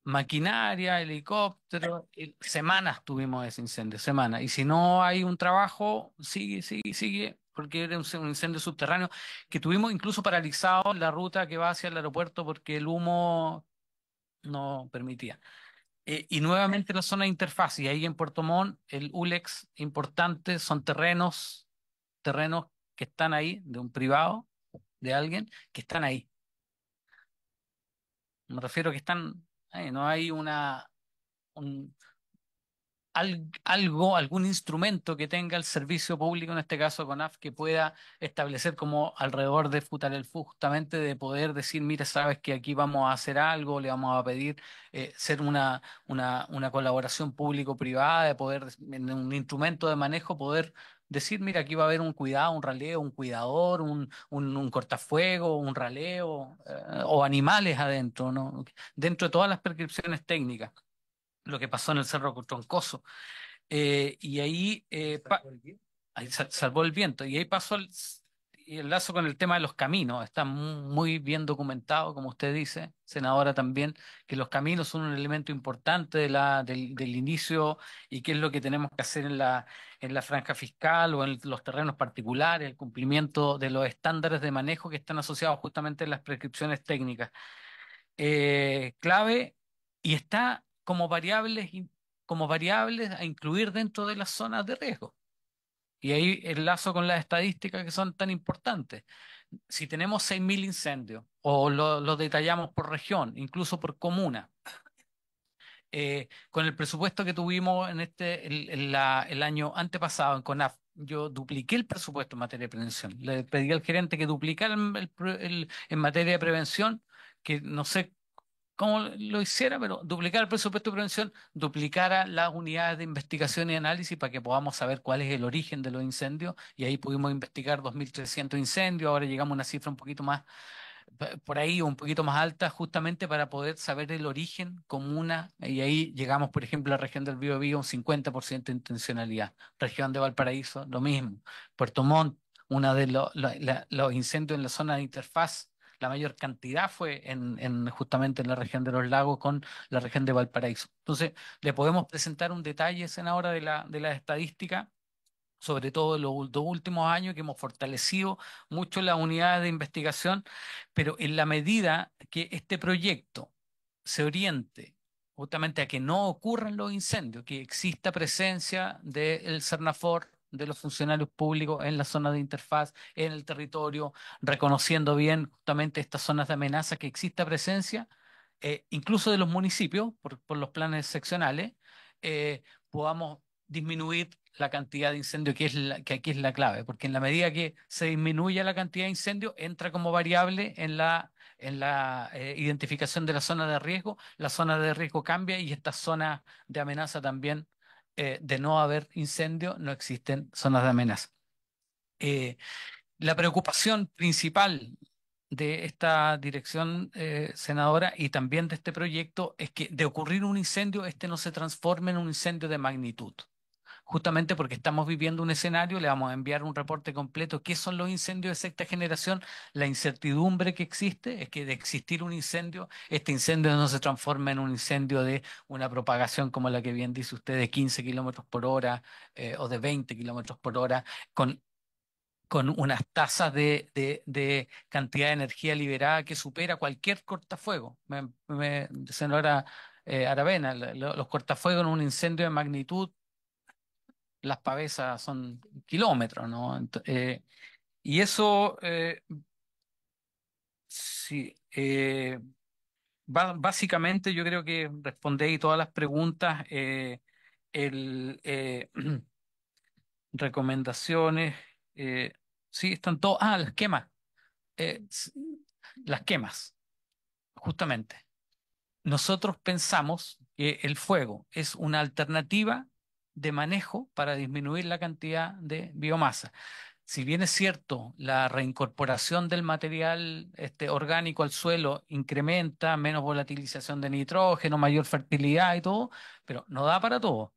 Maquinaria, helicóptero, semanas tuvimos ese incendio, semanas. Y si no hay un trabajo, sigue, porque era un incendio subterráneo que tuvimos incluso paralizado la ruta que va hacia el aeropuerto porque el humo no permitía. Y nuevamente la zona de interfaz, y ahí en Puerto Montt, el ULEX importante, son terrenos que están ahí, de un privado, de alguien, que están ahí. Me refiero que están ahí, no hay un, algún instrumento que tenga el servicio público, en este caso CONAF, que pueda establecer como alrededor de Futarelfu, justamente de poder decir, mire, sabes que aquí vamos a hacer algo, le vamos a pedir ser una colaboración público-privada, de poder, en un instrumento de manejo, poder decir, mira, aquí va a haber un cuidado, un raleo, un cuidador, un cortafuego, un raleo, o animales adentro, ¿no? Dentro de todas las prescripciones técnicas, lo que pasó en el Cerro Troncoso. Y ahí, ahí salvó el viento. Y ahí pasó y enlazo con el tema de los caminos. Está muy bien documentado, como usted dice, senadora, también, que los caminos son un elemento importante del inicio y qué es lo que tenemos que hacer en la franja fiscal o en los terrenos particulares, el cumplimiento de los estándares de manejo que están asociados justamente en las prescripciones técnicas. Clave y está como variables a incluir dentro de las zonas de riesgo. Y ahí enlazo con las estadísticas que son tan importantes. Si tenemos 6.000 incendios o lo detallamos por región, incluso por comuna, con el presupuesto que tuvimos el año antepasado en CONAF, yo dupliqué el presupuesto en materia de prevención. Le pedí al gerente que duplicara en materia de prevención, que no sé cómo lo hiciera, pero duplicar el presupuesto de prevención, duplicara las unidades de investigación y análisis para que podamos saber cuál es el origen de los incendios. Y ahí pudimos investigar 2.300 incendios, ahora llegamos a una cifra un poquito más por ahí, un poquito más alta, justamente para poder saber el origen comuna. Y ahí llegamos, por ejemplo, a la región del Biobío, un 50% de intencionalidad. Región de Valparaíso, lo mismo. Puerto Montt, una de los incendios en la zona de interfaz. La mayor cantidad fue justamente en la región de los lagos con la región de Valparaíso. Entonces, le podemos presentar un detalle, senadora, de la estadística, sobre todo en los dos últimos años, que hemos fortalecido mucho las unidades de investigación, pero en la medida que este proyecto se oriente justamente a que no ocurran los incendios, que exista presencia del CERNAFOR, de los funcionarios públicos en la zona de interfaz, en el territorio, reconociendo bien justamente estas zonas de amenaza, que exista presencia, incluso de los municipios, por los planes seccionales, podamos disminuir la cantidad de incendios, que aquí es la clave, porque en la medida que se disminuye la cantidad de incendios, entra como variable en la identificación de la zona de riesgo, la zona de riesgo cambia y esta zona de amenaza también, de no haber incendio, no existen zonas de amenaza. Eh, la preocupación principal de esta dirección, senadora, y también de este proyecto, es que de ocurrir un incendio, este no se transforme en un incendio de magnitud. Justamente porque estamos viviendo un escenario, le vamos a enviar un reporte completo. ¿Qué son los incendios de sexta generación? La incertidumbre que existe es que de existir un incendio, este incendio no se transforma en un incendio de una propagación como la que bien dice usted, de 15 kilómetros por hora, o de 20 kilómetros por hora, con unas tasas de cantidad de energía liberada que supera cualquier cortafuego. Senadora, Aravena, los cortafuegos en un incendio de magnitud, las pavesas son kilómetros, ¿no? Y eso, sí, básicamente yo creo que respondí todas las preguntas. El, recomendaciones, sí, están todas. Ah, las quemas. Las quemas, justamente. Nosotros pensamos que el fuego es una alternativa de manejo para disminuir la cantidad de biomasa. Si bien es cierto, la reincorporación del material orgánico al suelo incrementa menos volatilización de nitrógeno, mayor fertilidad y todo, pero no da para todo.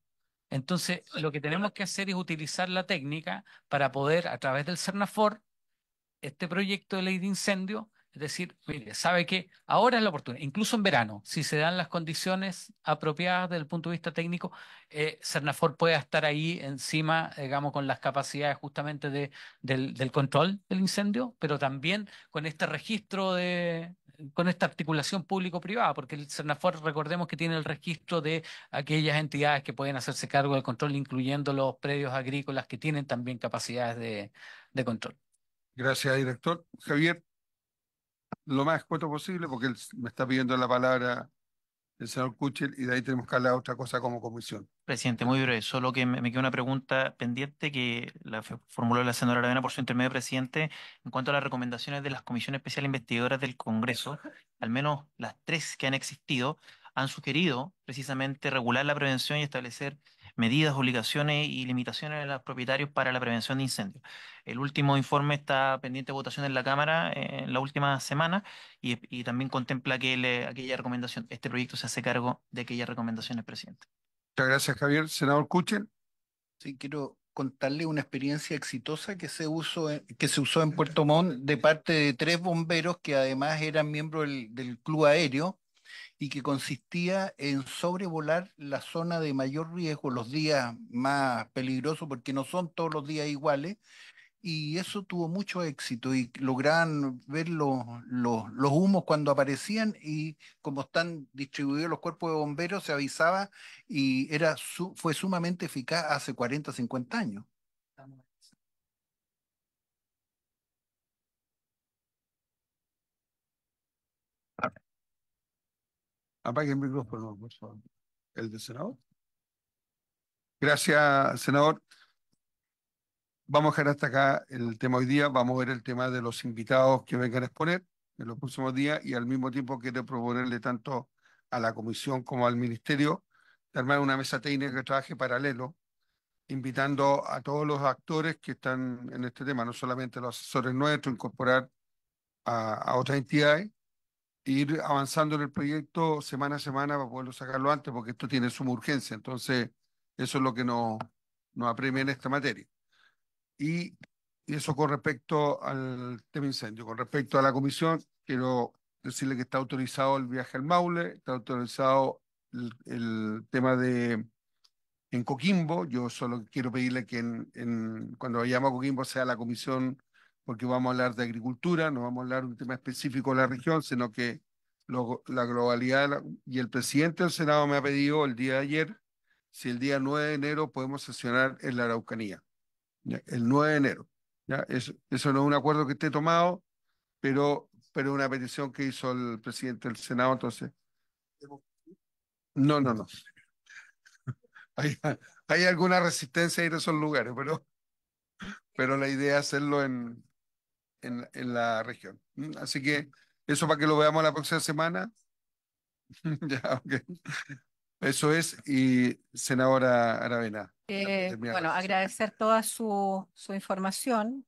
Entonces, lo que tenemos que hacer es utilizar la técnica para poder, a través del CERNAFOR, este proyecto de ley de incendio, es decir, mire, sabe que ahora es la oportunidad, incluso en verano, si se dan las condiciones apropiadas desde el punto de vista técnico, Cernafor puede estar ahí encima, digamos, con las capacidades justamente del control del incendio, pero también con este registro con esta articulación público-privada, porque el Cernafor, recordemos que tiene el registro de aquellas entidades que pueden hacerse cargo del control, incluyendo los predios agrícolas que tienen también capacidades de control. Gracias, director. Javier, lo más corto posible, porque me está pidiendo la palabra el señor Kuchel y de ahí tenemos que hablar de otra cosa como comisión. Presidente, muy breve, solo que me queda una pregunta pendiente que formuló la senadora Aravena por su intermedio, presidente, en cuanto a las recomendaciones de las comisiones especiales investigadoras del Congreso. Al menos las tres que han existido han sugerido precisamente regular la prevención y establecer medidas, obligaciones y limitaciones a los propietarios para la prevención de incendios. El último informe está pendiente de votación en la Cámara en la última semana y también contempla aquella recomendación. Este proyecto se hace cargo de aquellas recomendaciones, presidente. Muchas gracias, Javier. Senador Kuchel. Sí, quiero contarle una experiencia exitosa que se usó en Puerto Montt de parte de 3 bomberos que además eran miembros del club aéreo y que consistía en sobrevolar la zona de mayor riesgo los días más peligrosos, porque no son todos los días iguales, y eso tuvo mucho éxito y lograban ver los humos cuando aparecían y como están distribuidos los cuerpos de bomberos se avisaba y fue sumamente eficaz hace 40 50 años. Apague el micrófono, por favor. El del senador. Gracias, senador. Vamos a dejar hasta acá el tema hoy día. Vamos a ver el tema de los invitados que vengan a exponer en los próximos días y al mismo tiempo quiero proponerle tanto a la comisión como al ministerio de armar una mesa técnica que trabaje paralelo, invitando a todos los actores que están en este tema, no solamente los asesores nuestros, incorporar a otras entidades, e ir avanzando en el proyecto semana a semana para poderlo sacarlo antes, porque esto tiene suma urgencia. Entonces, eso es lo que nos apremia en esta materia. Y eso con respecto al tema incendio. Con respecto a la comisión, quiero decirle que está autorizado el viaje al Maule, está autorizado el tema de en Coquimbo. Yo solo quiero pedirle que cuando vayamos a Coquimbo sea la comisión, porque vamos a hablar de agricultura, no vamos a hablar de un tema específico de la región, sino que la globalidad y el presidente del Senado me ha pedido el día de ayer si el día 9 de enero podemos sesionar en la Araucanía. ¿Ya? El 9 de enero. ¿Ya? Eso no es un acuerdo que esté tomado, pero una petición que hizo el presidente del Senado, entonces. No, no, no. Hay, hay alguna resistencia a ir a esos lugares, pero la idea es hacerlo en la región. Así que eso para que lo veamos la próxima semana. Ya, ok. Eso es, y senadora Aravena. Bueno, agradecer toda su información.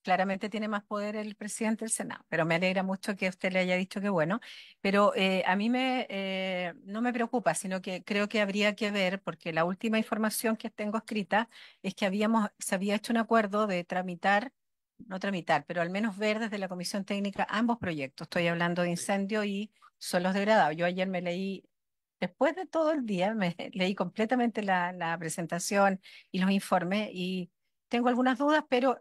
Claramente tiene más poder el presidente del Senado, pero me alegra mucho que usted le haya dicho que bueno. Pero a mí no me preocupa, sino que creo que habría que ver, porque la última información que tengo escrita es que se había hecho un acuerdo de tramitar, no tramitar, pero al menos ver desde la Comisión Técnica ambos proyectos. Estoy hablando de incendio y suelos degradados. Yo ayer me leí, después de todo el día, me leí completamente la presentación y los informes y tengo algunas dudas, pero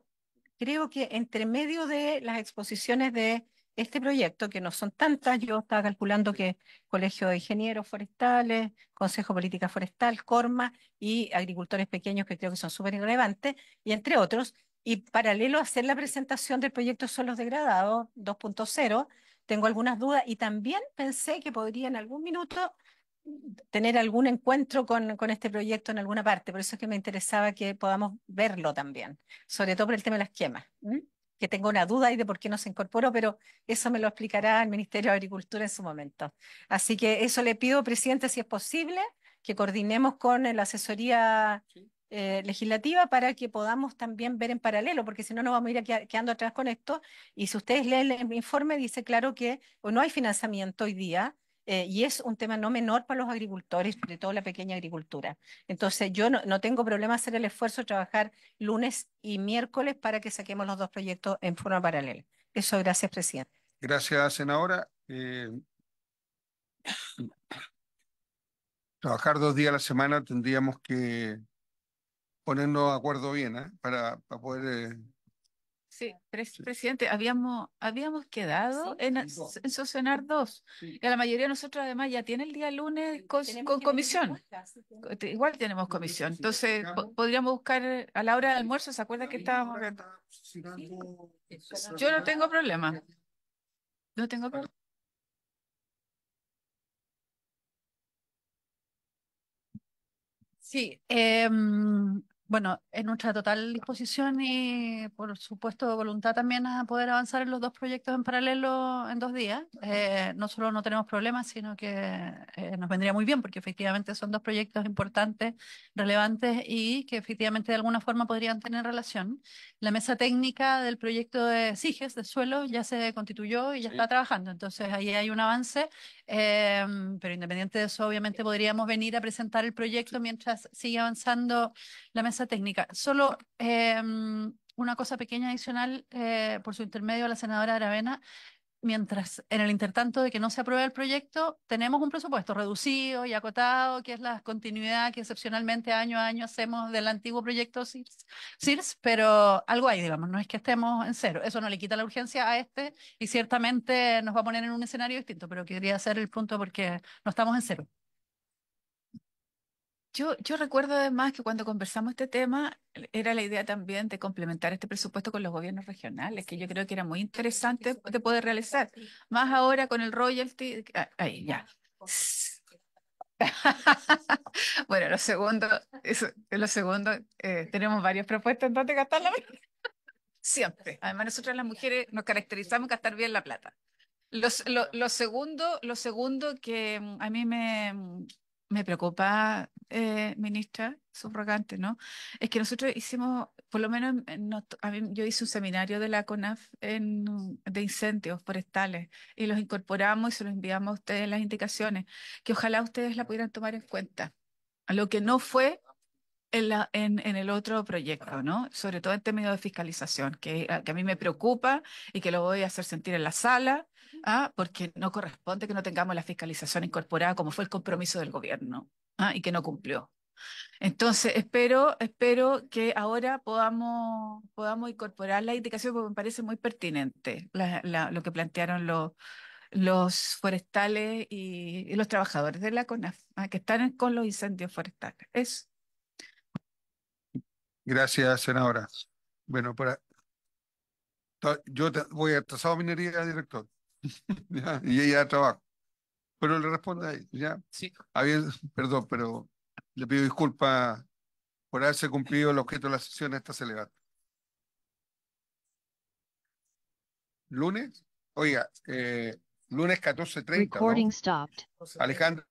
creo que entre medio de las exposiciones de este proyecto, que no son tantas, yo estaba calculando que Colegio de Ingenieros Forestales, Consejo de Política Forestal, Corma y agricultores pequeños que creo que son súper relevantes, y entre otros, y paralelo a hacer la presentación del proyecto Suelos Degradados 2.0, tengo algunas dudas y también pensé que podría en algún minuto tener algún encuentro con este proyecto en alguna parte, por eso es que me interesaba que podamos verlo también, sobre todo por el tema de las quemas, que tengo una duda ahí de por qué no se incorporó, pero eso me lo explicará el Ministerio de Agricultura en su momento. Así que eso le pido, presidente, si es posible, que coordinemos con la asesoría legislativa para que podamos también ver en paralelo, porque si no nos vamos a ir quedando atrás con esto. Y si ustedes leen el informe, dice claro que no hay financiamiento hoy día, y es un tema no menor para los agricultores, sobre todo la pequeña agricultura. Entonces, yo no tengo problema hacer el esfuerzo de trabajar lunes y miércoles para que saquemos los dos proyectos en forma paralela. Eso, gracias, presidente. Gracias, senadora. Trabajar 2 días a la semana tendríamos que ponernos de acuerdo bien, ¿eh? Para poder. Sí, Sí. presidente, habíamos quedado en sesionar dos. Sí. Y la mayoría de nosotros además ya tiene el día lunes con comisión. Igual tenemos comisión. Entonces, podríamos buscar a la hora del almuerzo, ¿se acuerda que estábamos viendo? Yo no tengo problema. No tengo problema. Sí, bueno, en nuestra total disposición y por supuesto voluntad también a poder avanzar en los dos proyectos en paralelo en 2 días. No solo no tenemos problemas, sino que nos vendría muy bien porque efectivamente son dos proyectos importantes, relevantes y que efectivamente de alguna forma podrían tener relación. La mesa técnica del proyecto de SIGES, de suelo, ya se constituyó y ya está trabajando, entonces ahí hay un avance. Pero independiente de eso, obviamente podríamos venir a presentar el proyecto mientras sigue avanzando la mesa mesa técnica. Solo una cosa pequeña adicional, por su intermedio a la senadora Aravena. Mientras, en el intertanto de que no se apruebe el proyecto, tenemos un presupuesto reducido y acotado, que es la continuidad que excepcionalmente año a año hacemos del antiguo proyecto CIRS, pero algo hay, digamos, no es que estemos en cero. Eso no le quita la urgencia a este y ciertamente nos va a poner en un escenario distinto, pero quería hacer el punto porque no estamos en cero. Yo recuerdo además que cuando conversamos este tema era la idea también de complementar este presupuesto con los gobiernos regionales, que yo creo que era muy interesante de poder realizar. Más ahora con el royalty. Ahí, ya. Bueno, lo segundo, tenemos varias propuestas en donde gastar la plata. Siempre. Además, nosotras las mujeres nos caracterizamos en gastar bien la plata. Lo segundo que a mí me preocupa, ministra subrogante, ¿no? Es que nosotros hicimos, por lo menos yo hice un seminario de la CONAF de incendios forestales y los incorporamos y se los enviamos a ustedes las indicaciones, que ojalá ustedes la pudieran tomar en cuenta. A lo que no fue en el otro proyecto, ¿no? Sobre todo en términos de fiscalización, que a mí me preocupa y que lo voy a hacer sentir en la sala, porque no corresponde que no tengamos la fiscalización incorporada como fue el compromiso del gobierno, y que no cumplió. Entonces, espero que ahora podamos incorporar la indicación porque me parece muy pertinente lo que plantearon los forestales y los trabajadores de la CONAF, que están con los incendios forestales. Gracias, senadora. Bueno, voy a trazado minería, director. ¿Ya? Y ella trabaja. Pero le responde ahí, ¿ya? Sí. Perdón, pero le pido disculpas por haberse cumplido el objeto de la sesión. Esta se levanta. ¿Lunes? Oiga, lunes 14:30, ¿no? Recording stopped. Alejandra.